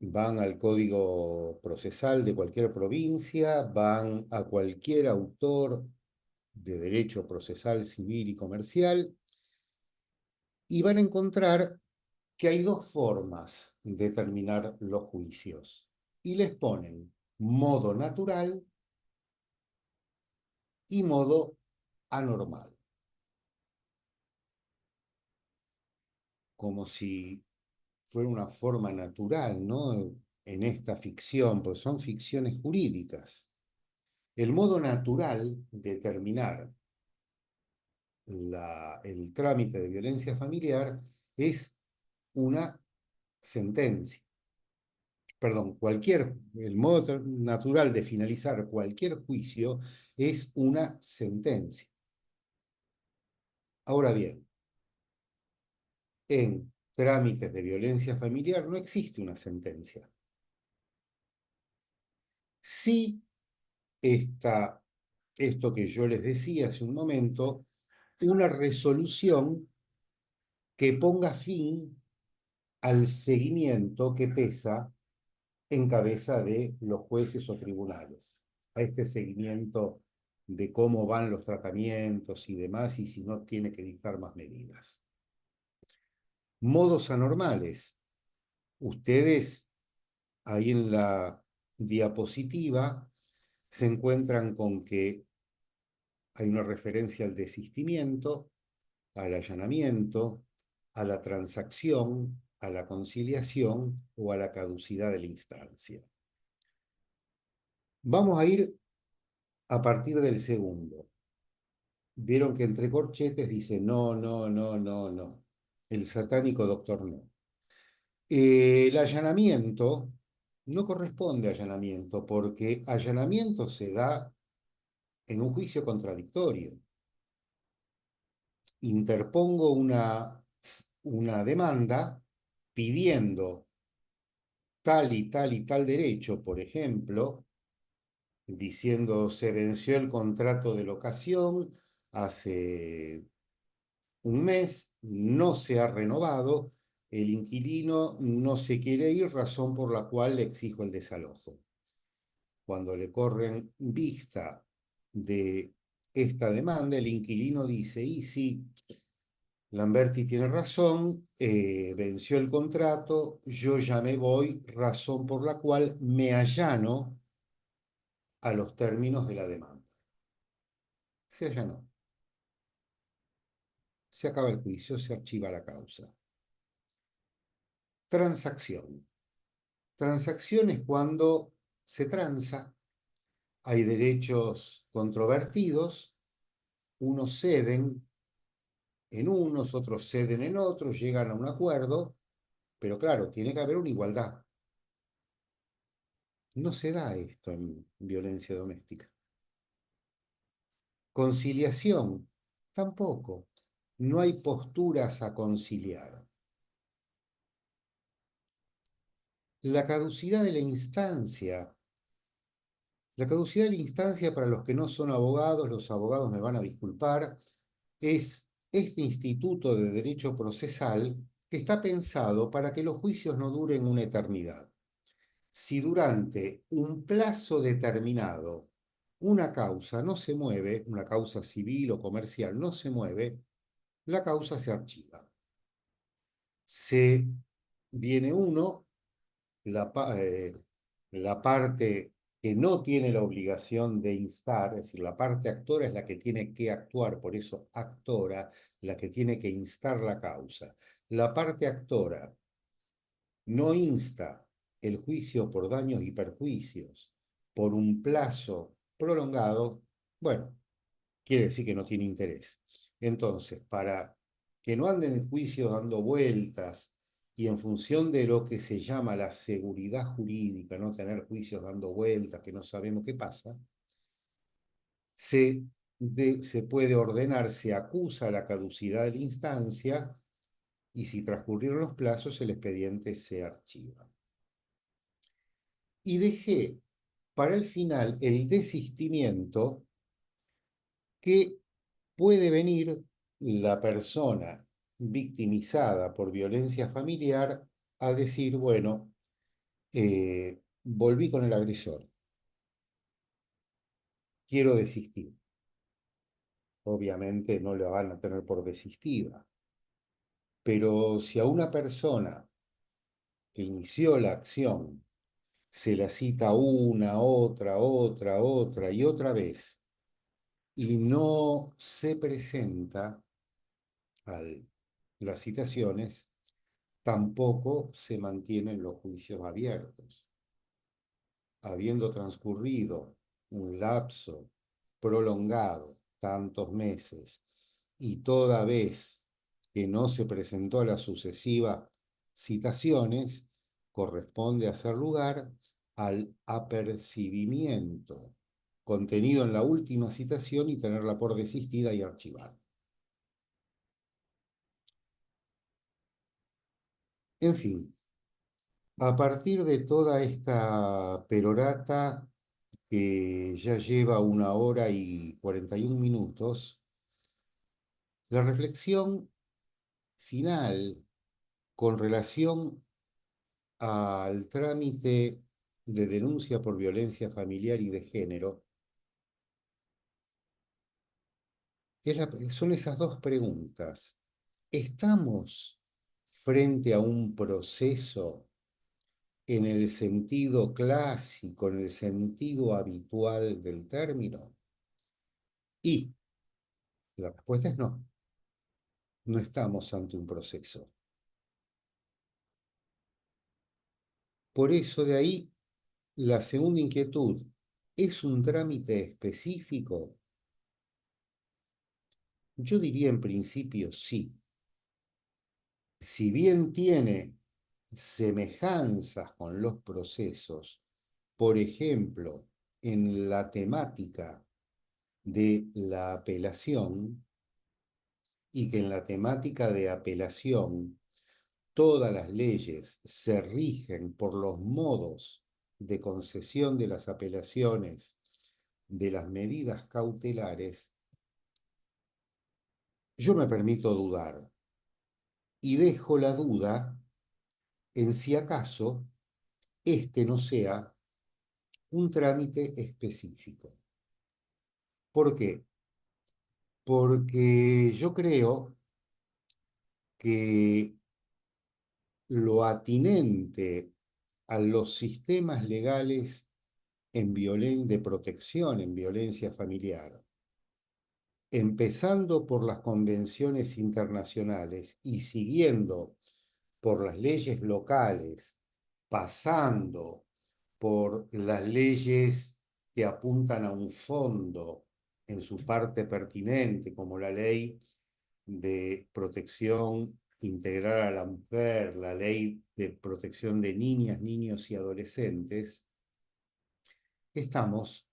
van al Código Procesal de cualquier provincia, van a cualquier autor de derecho procesal civil y comercial y van a encontrar que hay dos formas de terminar los juicios y les ponen modo natural y modo anormal, como si fuera una forma natural, ¿no? En esta ficción, pues son ficciones jurídicas. El modo natural de terminar el trámite de violencia familiar es una sentencia. Perdón, el modo natural de finalizar cualquier juicio es una sentencia. Ahora bien, en trámites de violencia familiar no existe una sentencia. Sí está esto que yo les decía hace un momento, una resolución que ponga fin al seguimiento que pesa en cabeza de los jueces o tribunales, a este seguimiento de cómo van los tratamientos y demás, y si no tiene que dictar más medidas. Modos anormales. Ustedes ahí en la diapositiva se encuentran con que hay una referencia al desistimiento, al allanamiento, a la transacción, a la conciliación o a la caducidad de la instancia. Vamos a ir a partir del segundo. Vieron que entre corchetes dice no, no, no, no, no. El satánico doctor no. El allanamiento no corresponde a allanamiento porque allanamiento se da en un juicio contradictorio. Interpongo una demanda pidiendo tal y tal y tal derecho, por ejemplo, diciendo se venció el contrato de locación hace un mes, no se ha renovado, el inquilino no se quiere ir, razón por la cual le exijo el desalojo. Cuando le corren vista de esta demanda, el inquilino dice, y sí, Lamberti tiene razón, venció el contrato, yo ya me voy, razón por la cual me allano a los términos de la demanda. Se allanó. Se acaba el juicio, se archiva la causa. Transacción. Transacción es cuando se transa, hay derechos controvertidos, unos ceden en unos, otros ceden en otros, llegan a un acuerdo, pero claro, tiene que haber una igualdad. No se da esto en violencia doméstica. Conciliación, tampoco. No hay posturas a conciliar. La caducidad de la instancia. La caducidad de la instancia, para los que no son abogados, los abogados me van a disculpar, es este instituto de derecho procesal que está pensado para que los juicios no duren una eternidad. Si durante un plazo determinado una causa no se mueve, una causa civil o comercial no se mueve, la causa se archiva. Se viene uno, la parte que no tiene la obligación de instar, es decir, la parte actora es la que tiene que actuar, por eso actora, la que tiene que instar la causa. La parte actora no insta el juicio por daños y perjuicios por un plazo prolongado, bueno, quiere decir que no tiene interés. Entonces, para que no anden en juicio dando vueltas y en función de lo que se llama la seguridad jurídica, no tener juicios dando vueltas, que no sabemos qué pasa, se puede ordenar, se acusa la caducidad de la instancia y si transcurrieron los plazos, el expediente se archiva. Y dejé para el final el desistimiento que puede venir la persona victimizada por violencia familiar a decir, bueno, volví con el agresor, quiero desistir. Obviamente no la van a tener por desistida, pero si a una persona que inició la acción se la cita otra y otra vez y no se presenta a las citaciones, tampoco se mantienen los juicios abiertos. Habiendo transcurrido un lapso prolongado, tantos meses, y toda vez que no se presentó a la sucesiva citaciones, corresponde hacer lugar al apercibimiento contenido en la última citación y tenerla por desistida y archivar. En fin, a partir de toda esta perorata que ya lleva 1 hora y 41 minutos, la reflexión final con relación al trámite de denuncia por violencia familiar y de género son esas dos preguntas. ¿Estamos frente a un proceso en el sentido clásico, en el sentido habitual del término? Y la respuesta es no. No estamos ante un proceso. Por eso de ahí la segunda inquietud. ¿Es un trámite específico? Yo diría en principio sí. Si bien tiene semejanzas con los procesos, por ejemplo, en la temática de la apelación, y que en la temática de apelación todas las leyes se rigen por los modos de concesión de las apelaciones de las medidas cautelares, yo me permito dudar y dejo la duda en si acaso este no sea un trámite específico. ¿Por qué? Porque yo creo que lo atinente a los sistemas legales de protección en violencia familiar, empezando por las convenciones internacionales y siguiendo por las leyes locales, pasando por las leyes que apuntan a un fondo en su parte pertinente, como la ley de protección integral a la mujer, la ley de protección de niñas, niños y adolescentes, estamos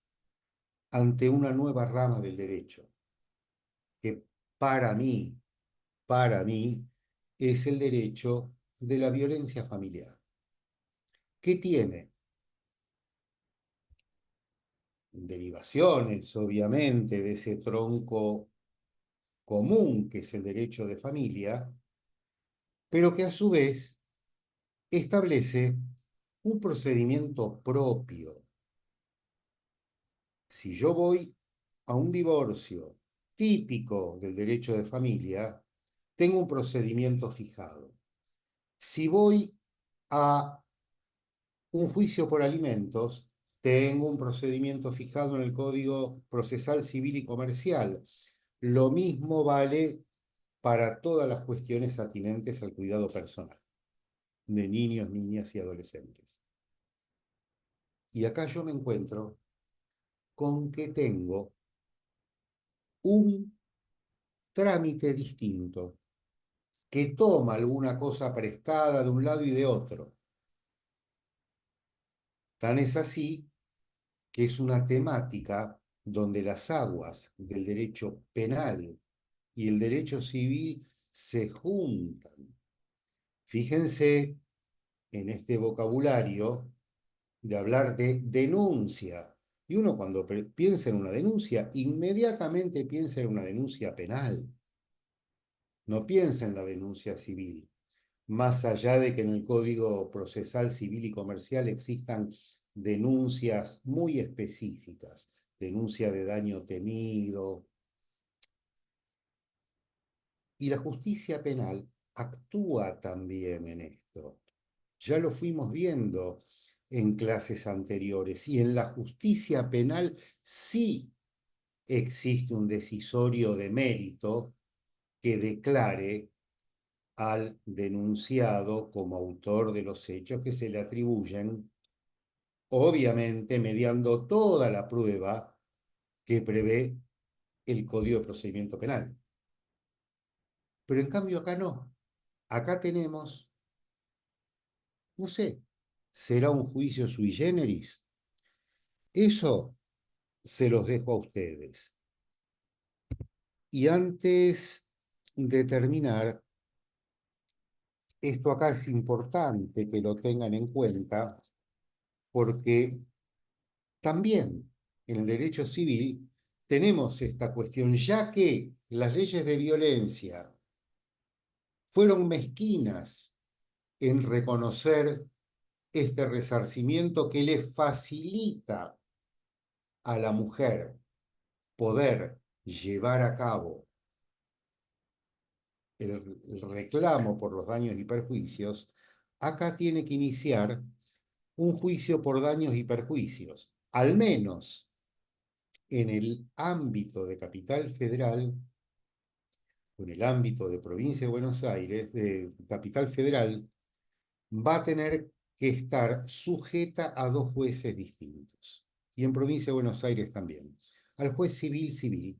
ante una nueva rama del derecho, que para mí, para mí, es el derecho de la violencia familiar, que tiene derivaciones, obviamente, de ese tronco común que es el derecho de familia, pero que a su vez establece un procedimiento propio. Si yo voy a un divorcio típico del derecho de familia, tengo un procedimiento fijado. Si voy a un juicio por alimentos, tengo un procedimiento fijado en el Código Procesal Civil y Comercial. Lo mismo vale para todas las cuestiones atinentes al cuidado personal de niños, niñas y adolescentes. Y acá yo me encuentro con que tengo un trámite distinto que toma alguna cosa prestada de un lado y de otro. Tan es así que es una temática donde las aguas del derecho penal y el derecho civil se juntan. Fíjense en este vocabulario de hablar de denuncia. Y uno cuando piensa en una denuncia, inmediatamente piensa en una denuncia penal. No piensa en la denuncia civil. Más allá de que en el Código Procesal Civil y Comercial existan denuncias muy específicas, denuncia de daño temido, y la justicia penal actúa también en esto. Ya lo fuimos viendo en clases anteriores, y en la justicia penal sí existe un decisorio de mérito que declare al denunciado como autor de los hechos que se le atribuyen, obviamente mediando toda la prueba que prevé el Código de Procedimiento Penal. Pero en cambio acá no. Acá tenemos No sé, ¿será un juicio sui generis? Eso se los dejo a ustedes. Y antes de terminar, esto acá es importante que lo tengan en cuenta porque también en el derecho civil tenemos esta cuestión, ya que las leyes de violencia fueron mezquinas en reconocer este resarcimiento que le facilita a la mujer poder llevar a cabo el reclamo por los daños y perjuicios, acá tiene que iniciar un juicio por daños y perjuicios, al menos en el ámbito de Capital Federal, o en el ámbito de Provincia de Buenos Aires, de Capital Federal, va a tener que estar sujeta a dos jueces distintos. Y en Provincia de Buenos Aires también. Al juez civil.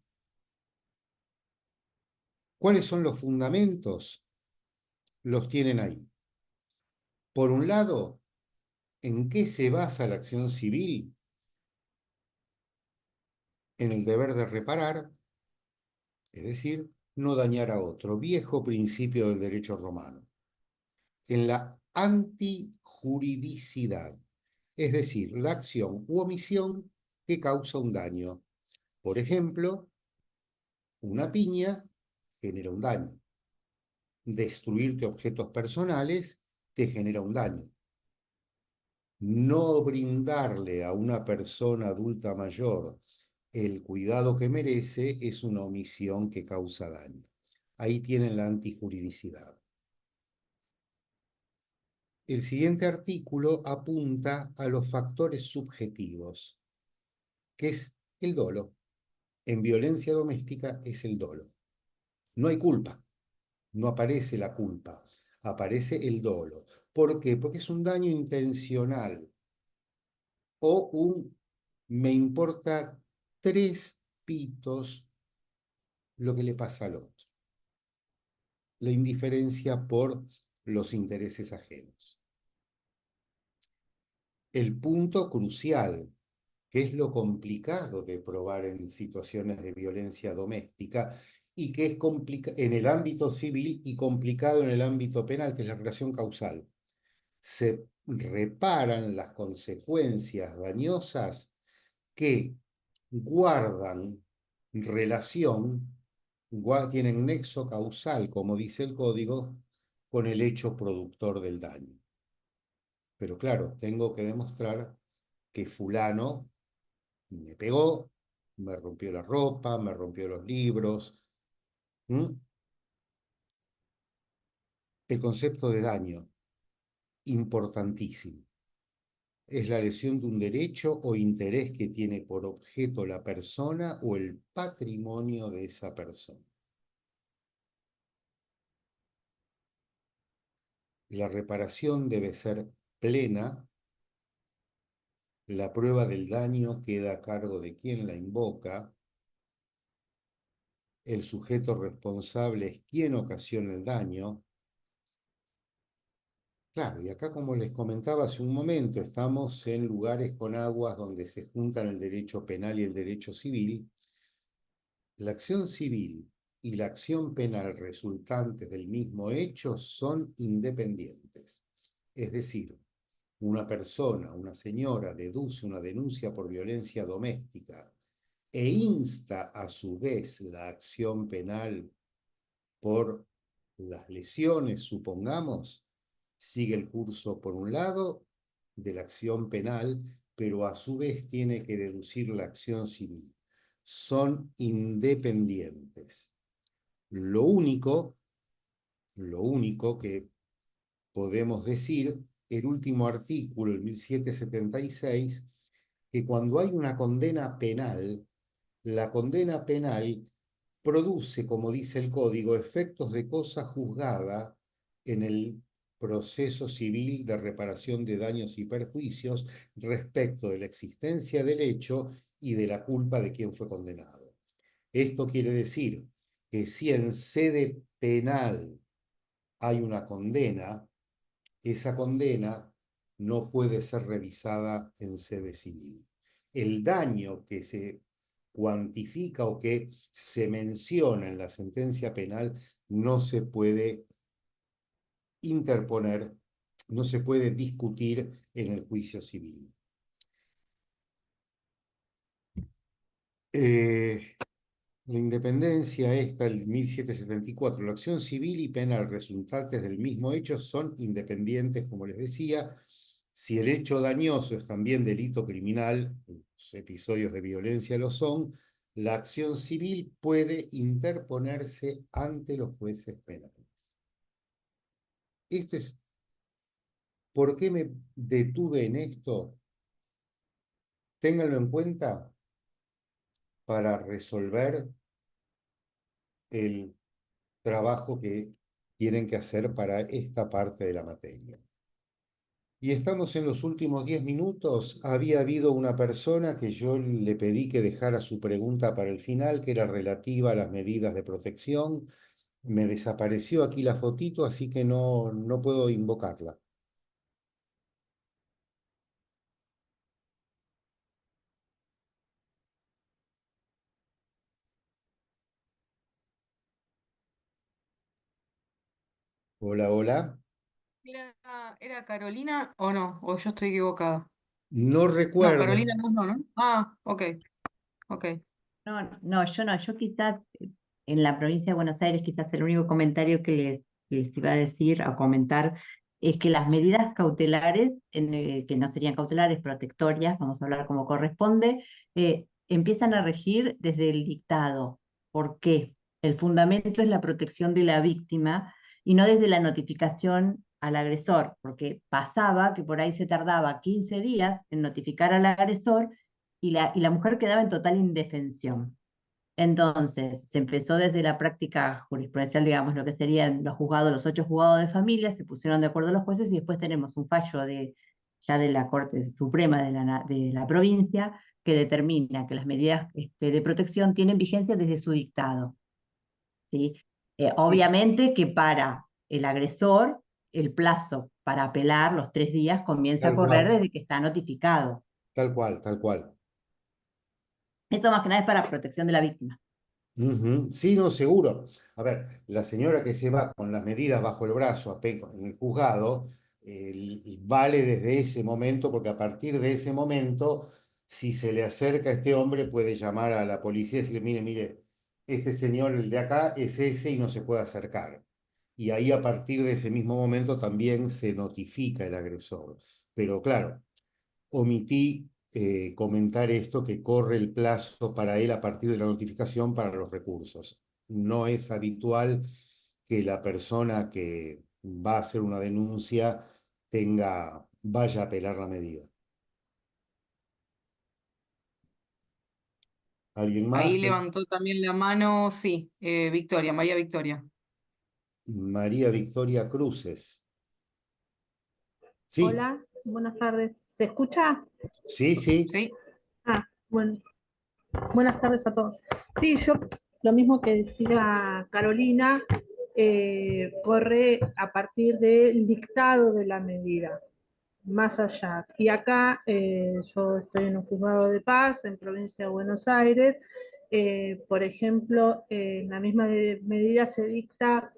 ¿Cuáles son los fundamentos? Los tienen ahí. Por un lado, ¿en qué se basa la acción civil? En el deber de reparar, es decir, no dañar a otro, viejo principio del derecho romano. En la antijuridicidad, es decir, la acción u omisión que causa un daño. Por ejemplo, una piña genera un daño. Destruirte objetos personales te genera un daño. No brindarle a una persona adulta mayor el cuidado que merece es una omisión que causa daño. Ahí tienen la antijuridicidad. El siguiente artículo apunta a los factores subjetivos, que es el dolo. En violencia doméstica es el dolo. No hay culpa, no aparece la culpa, aparece el dolo. ¿Por qué? Porque es un daño intencional o me importa tres pitos lo que le pasa al otro. La indiferencia por los intereses ajenos. El punto crucial, que es lo complicado de probar en situaciones de violencia doméstica y que es en el ámbito civil y complicado en el ámbito penal, que es la relación causal. Se reparan las consecuencias dañosas que guardan relación, tienen nexo causal, como dice el código, con el hecho productor del daño. Pero claro, tengo que demostrar que fulano me pegó, me rompió la ropa, me rompió los libros. ¿Mm? El concepto de daño, importantísimo. Es la lesión de un derecho o interés que tiene por objeto la persona o el patrimonio de esa persona. La reparación debe ser plena, la prueba del daño queda a cargo de quien la invoca, el sujeto responsable es quien ocasiona el daño. Claro, y acá como les comentaba hace un momento, estamos en lugares con aguas donde se juntan el derecho penal y el derecho civil. La acción civil y la acción penal resultantes del mismo hecho son independientes. Es decir, una persona, una señora, deduce una denuncia por violencia doméstica e insta a su vez la acción penal por las lesiones, supongamos, sigue el curso por un lado de la acción penal, pero a su vez tiene que deducir la acción civil. Son independientes. Lo único que podemos decir, el último artículo, el 1776, que cuando hay una condena penal, la condena penal produce, como dice el código, efectos de cosa juzgada en el proceso civil de reparación de daños y perjuicios respecto de la existencia del hecho y de la culpa de quien fue condenado. Esto quiere decir que si en sede penal hay una condena, esa condena no puede ser revisada en sede civil. El daño que se cuantifica o que se menciona en la sentencia penal no se puede interponer, no se puede discutir en el juicio civil. La independencia esta, el 1774, la acción civil y penal resultantes del mismo hecho son independientes, como les decía. Si el hecho dañoso es también delito criminal, los episodios de violencia lo son, la acción civil puede interponerse ante los jueces penales. Esto es, ¿por qué me detuve en esto? Ténganlo en cuenta para resolver el trabajo que tienen que hacer para esta parte de la materia. Y estamos en los últimos 10 minutos. Había habido una persona que yo le pedí que dejara su pregunta para el final, que era relativa a las medidas de protección. Me desapareció aquí la fotito, así que no puedo invocarla. Hola, hola. ¿Era Carolina o no? ¿O yo estoy equivocada? No No, recuerdo. Carolina no, ¿no? Ah, ok, ok. No, no, yo no, yo quizás en la provincia de Buenos Aires, quizás el único comentario que les iba a decir o comentar es que las medidas cautelares, que no serían cautelares, protectorias, vamos a hablar como corresponde, empiezan a regir desde el dictado. ¿Por qué? El fundamento es la protección de la víctima y no desde la notificación al agresor, porque pasaba que por ahí se tardaba 15 días en notificar al agresor y la mujer quedaba en total indefensión. Entonces, se empezó desde la práctica jurisprudencial, digamos, lo que serían los juzgados, los 8 juzgados de familia, se pusieron de acuerdo los jueces y después tenemos un fallo ya de la Corte Suprema de la provincia que determina que las medidas de protección tienen vigencia desde su dictado. ¿Sí? Obviamente que para el agresor, el plazo para apelar, los 3 días, comienza a Tal correr cual, desde que está notificado. tal cual, tal cual. Esto más que nada es para protección de la víctima. Sí, no, seguro. A ver, la señora que se va con las medidas bajo el brazo en el juzgado, vale desde ese momento, porque a partir de ese momento, si se le acerca a este hombre, puede llamar a la policía y decirle, mire, este señor, el de acá, es ese y no se puede acercar. Y ahí a partir de ese mismo momento también se notifica el agresor. Pero claro, omití comentar esto, que corre el plazo para él a partir de la notificación para los recursos. No es habitual que la persona que va a hacer una denuncia vaya a apelar la medida. ¿Alguien Ahí más? levantó también la mano, sí, Victoria, María Victoria. María Victoria Cruces. Sí, Hola, buenas tardes. ¿Se escucha? sí, sí. ¿Sí? Ah, bueno, buenas tardes a todos. Sí, yo lo mismo que decía Carolina, corre a partir del dictado de la medida, más allá. Y acá yo estoy en un juzgado de paz en provincia de Buenos Aires. Por ejemplo, en la misma medida se dicta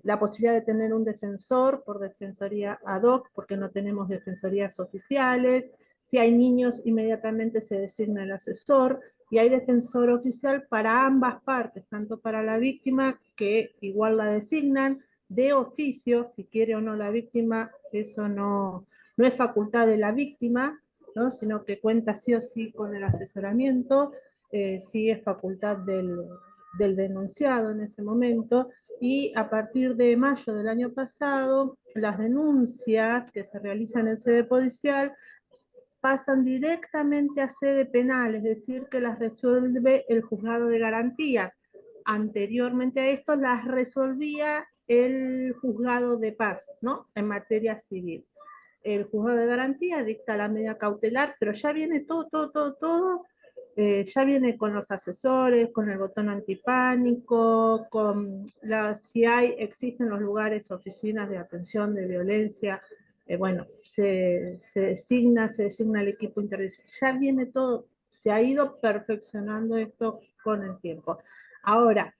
la posibilidad de tener un defensor por defensoría ad hoc, porque no tenemos defensorías oficiales. Si hay niños, inmediatamente se designa el asesor y hay defensor oficial para ambas partes, tanto para la víctima, que igual la designan, de oficio, si quiere o no la víctima, eso no es facultad de la víctima, ¿no? Sino que cuenta sí o sí con el asesoramiento, sí es facultad del denunciado en ese momento, y a partir de mayo del año pasado, las denuncias que se realizan en sede policial pasan directamente a sede penal, es decir, que las resuelve el juzgado de garantías. Anteriormente a esto las resolvía el juzgado de paz, ¿no? En materia civil. El juzgado de garantía dicta la medida cautelar, pero ya viene todo Ya viene con los asesores, con el botón antipánico, si existen los lugares, oficinas de atención de violencia, bueno, se designa el equipo interdisciplinario, ya viene todo, se ha ido perfeccionando esto con el tiempo. Ahora,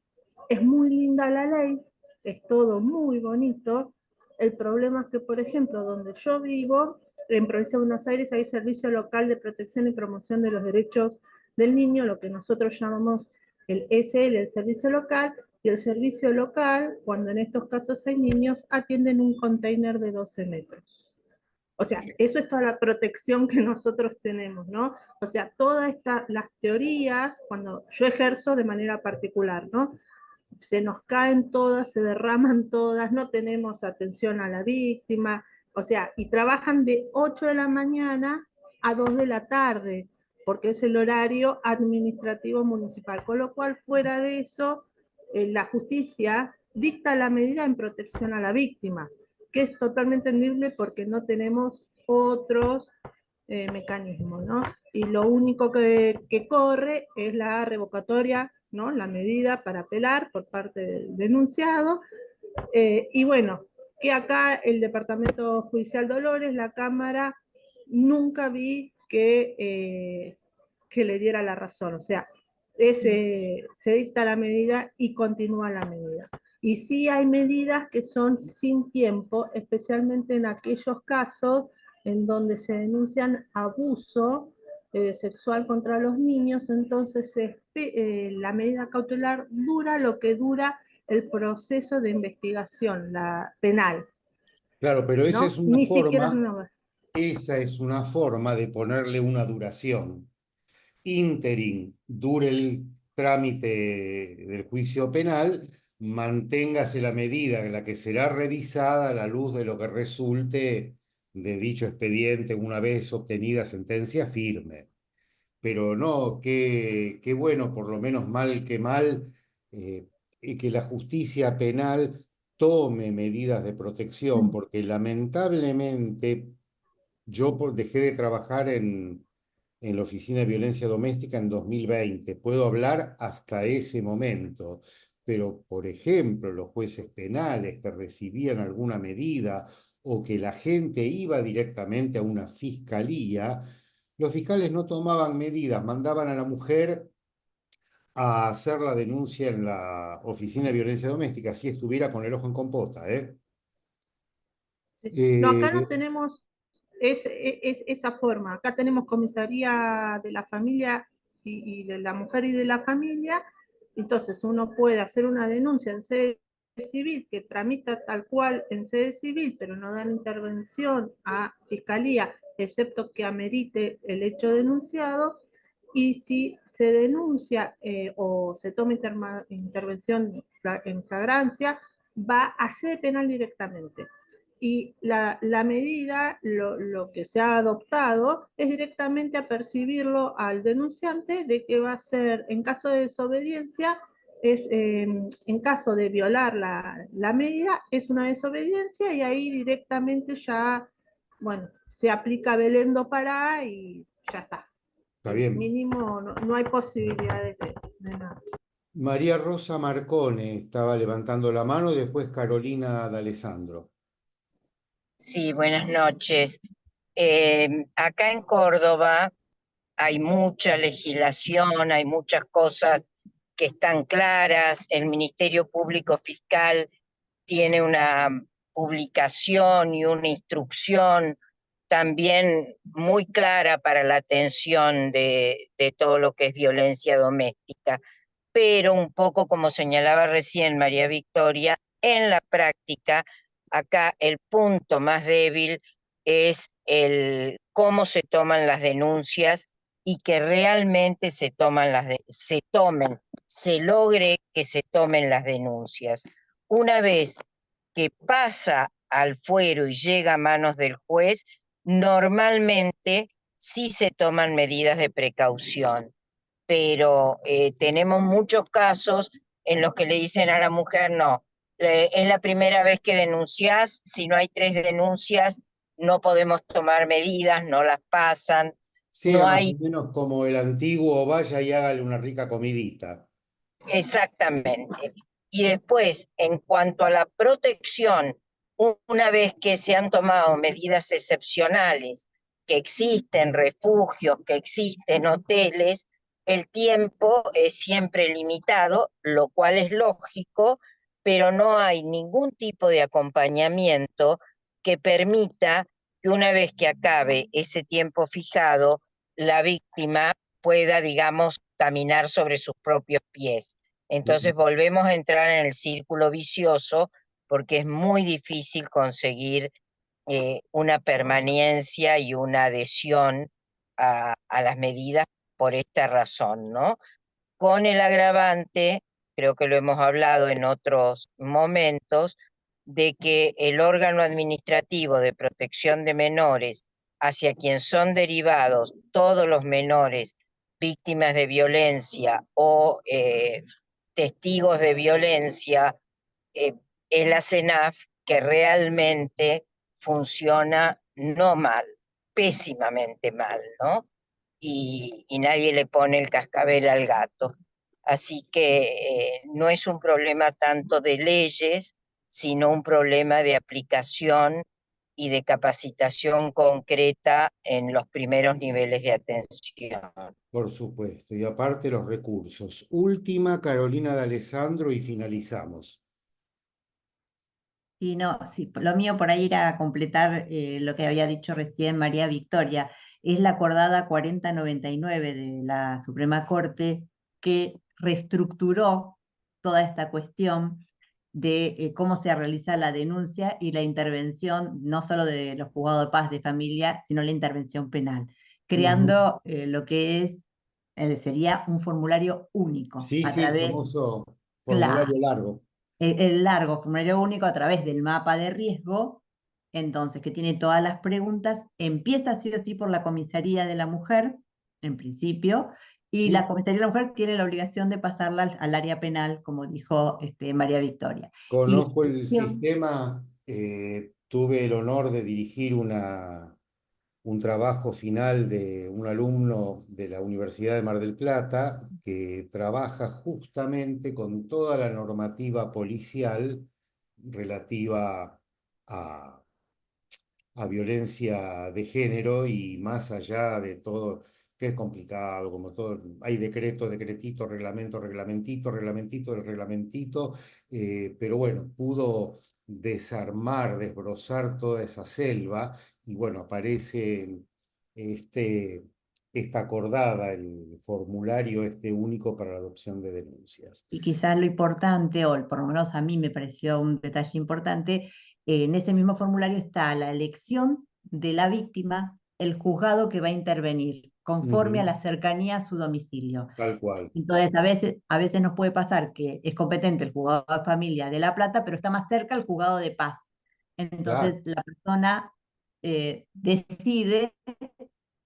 es muy linda la ley, es todo muy bonito. El problema es que, por ejemplo, donde yo vivo, en Provincia de Buenos Aires, hay Servicio Local de Protección y Promoción de los Derechos del Niño, lo que nosotros llamamos el SL, el servicio local, y el servicio local, cuando en estos casos hay niños, atienden un container de 12 metros. O sea, eso es toda la protección que nosotros tenemos, ¿no? O sea, todas las teorías, cuando yo ejerzo de manera particular, ¿no? Se nos caen todas, se derraman todas, no tenemos atención a la víctima, o sea, y trabajan de 8 de la mañana a 2 de la tarde, porque es el horario administrativo municipal, con lo cual fuera de eso, la justicia dicta la medida en protección a la víctima, que es totalmente entendible porque no tenemos otros mecanismos, ¿no? Y lo único que corre es la revocatoria, ¿no? La medida para apelar por parte del denunciado. Y bueno, que acá el Departamento Judicial Dolores, la Cámara, nunca vi que le diera la razón. O sea, se dicta la medida y continúa la medida. Y sí hay medidas que son sin tiempo, especialmente en aquellos casos en donde se denuncian abuso sexual contra los niños, entonces la medida cautelar dura lo que dura el proceso de investigación, la penal, Claro, pero esa ¿no? es una Ni siquiera es forma, una... esa es una forma de ponerle una duración. Ínterin, dure el trámite del juicio penal, manténgase la medida en la que será revisada a la luz de lo que resulte de dicho expediente una vez obtenida sentencia firme. Pero no, qué bueno, por lo menos mal que mal, y que la justicia penal tome medidas de protección, porque lamentablemente dejé de trabajar en la Oficina de Violencia Doméstica en 2020. Puedo hablar hasta ese momento, pero por ejemplo, los jueces penales que recibían alguna medida o que la gente iba directamente a una fiscalía, los fiscales no tomaban medidas, mandaban a la mujer a hacer la denuncia en la Oficina de Violencia Doméstica, si estuviera con el ojo en compota, ¿eh? No, acá no Eh, tenemos esa forma. Acá tenemos comisaría de la familia y de la mujer y de la familia. Entonces uno puede hacer una denuncia en sede civil que tramita tal cual en sede civil, pero no dan intervención a fiscalía, excepto que amerite el hecho denunciado. Y si se denuncia o se toma intervención en flagrancia, va a sede penal directamente. Y la medida, lo que se ha adoptado, es directamente apercibirlo al denunciante de que va a ser, en caso de desobediencia, en caso de violar la medida, es una desobediencia y ahí directamente ya, bueno, se aplica Belén do Pará y ya está. está bien. Mínimo, no hay posibilidades de nada. María Rosa Marcone estaba levantando la mano y después Carolina D'Alessandro. Sí, buenas noches. Acá en Córdoba hay mucha legislación, hay muchas cosas que están claras. El Ministerio Público Fiscal tiene una publicación y una instrucción también muy clara para la atención de todo lo que es violencia doméstica. Pero un poco como señalaba recién María Victoria, en la práctica, acá el punto más débil es el cómo se toman las denuncias y que realmente se logre que se tomen las denuncias. Una vez que pasa al fuero y llega a manos del juez, normalmente sí se toman medidas de precaución, pero tenemos muchos casos en los que le dicen a la mujer, no, es la primera vez que denunciás, si no hay 3 denuncias, no podemos tomar medidas, no las pasan. Sí, No era más hay o menos como el antiguo, vaya y hágale una rica comidita. exactamente. Y después, en cuanto a la protección, una vez que se han tomado medidas excepcionales, que existen refugios, que existen hoteles, el tiempo es siempre limitado, lo cual es lógico, pero no hay ningún tipo de acompañamiento que permita que una vez que acabe ese tiempo fijado, la víctima pueda, digamos, caminar sobre sus propios pies. Entonces volvemos a entrar en el círculo vicioso porque es muy difícil conseguir una permanencia y una adhesión a las medidas por esta razón, ¿no? Con el agravante, creo que lo hemos hablado en otros momentos, de que el órgano administrativo de protección de menores, hacia quien son derivados todos los menores víctimas de violencia o testigos de violencia, eh, es la CENAF, que realmente funciona no mal, pésimamente mal, ¿no? Y nadie le pone el cascabel al gato. Así que no es un problema tanto de leyes, sino un problema de aplicación y de capacitación concreta en los primeros niveles de atención. Por supuesto, y aparte los recursos. Última, Carolina de Alessandro, y finalizamos. Y no, sí, lo mío por ahí era completar lo que había dicho recién María Victoria. Es la acordada 4099 de la Suprema Corte que reestructuró toda esta cuestión de cómo se realiza la denuncia y la intervención, no solo de los juzgados de paz de familia, sino la intervención penal, creando lo que es, sería un formulario único Sí, a sí, el través, famoso claro, formulario largo. el largo formulario único a través del mapa de riesgo, entonces, que tiene todas las preguntas, empieza sí o sí por la comisaría de la mujer, en principio, y la Sí, comisaría de la mujer tiene la obligación de pasarla al área penal, como dijo María Victoria. Y la conozco el instrucción, sistema, tuve el honor de dirigir un trabajo final de un alumno de la Universidad de Mar del Plata que trabaja justamente con toda la normativa policial relativa a, a violencia de género y más allá de todo, que es complicado, como todo, hay decreto, decretito, reglamento, reglamentito, reglamentito, del reglamentito, pero bueno, pudo desarmar, desbrozar toda esa selva y bueno, aparece este, esta acordada, el formulario este único para la adopción de denuncias. y quizás lo importante, o por lo menos a mí me pareció un detalle importante, en ese mismo formulario está la elección de la víctima, el juzgado que va a intervenir, conforme a Ujú, la cercanía a su domicilio. tal cual. Entonces, a veces nos puede pasar que es competente el juzgado de familia de La Plata, pero está más cerca el juzgado de paz. Claro. Entonces, la persona decide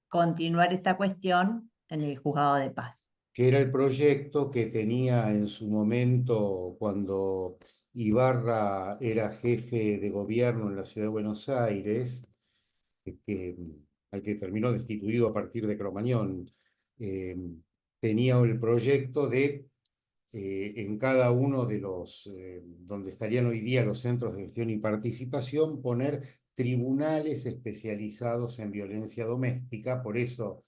continuar esta cuestión en el juzgado de paz. Que era el proyecto que tenía en su momento cuando Ibarra era jefe de gobierno en la ciudad de Buenos Aires, que, al que terminó destituido a partir de Cromañón. eh, Tenía el proyecto de en cada uno de los, donde estarían hoy día los centros de gestión y participación, poner tribunales especializados en violencia doméstica. Por eso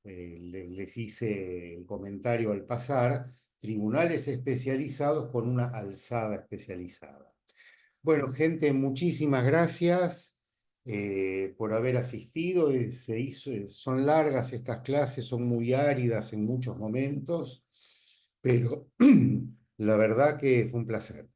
les hice el comentario al pasar, tribunales especializados con una alzada especializada. Bueno, gente, muchísimas gracias por haber asistido. Son largas estas clases, son muy áridas en muchos momentos, pero la verdad que fue un placer.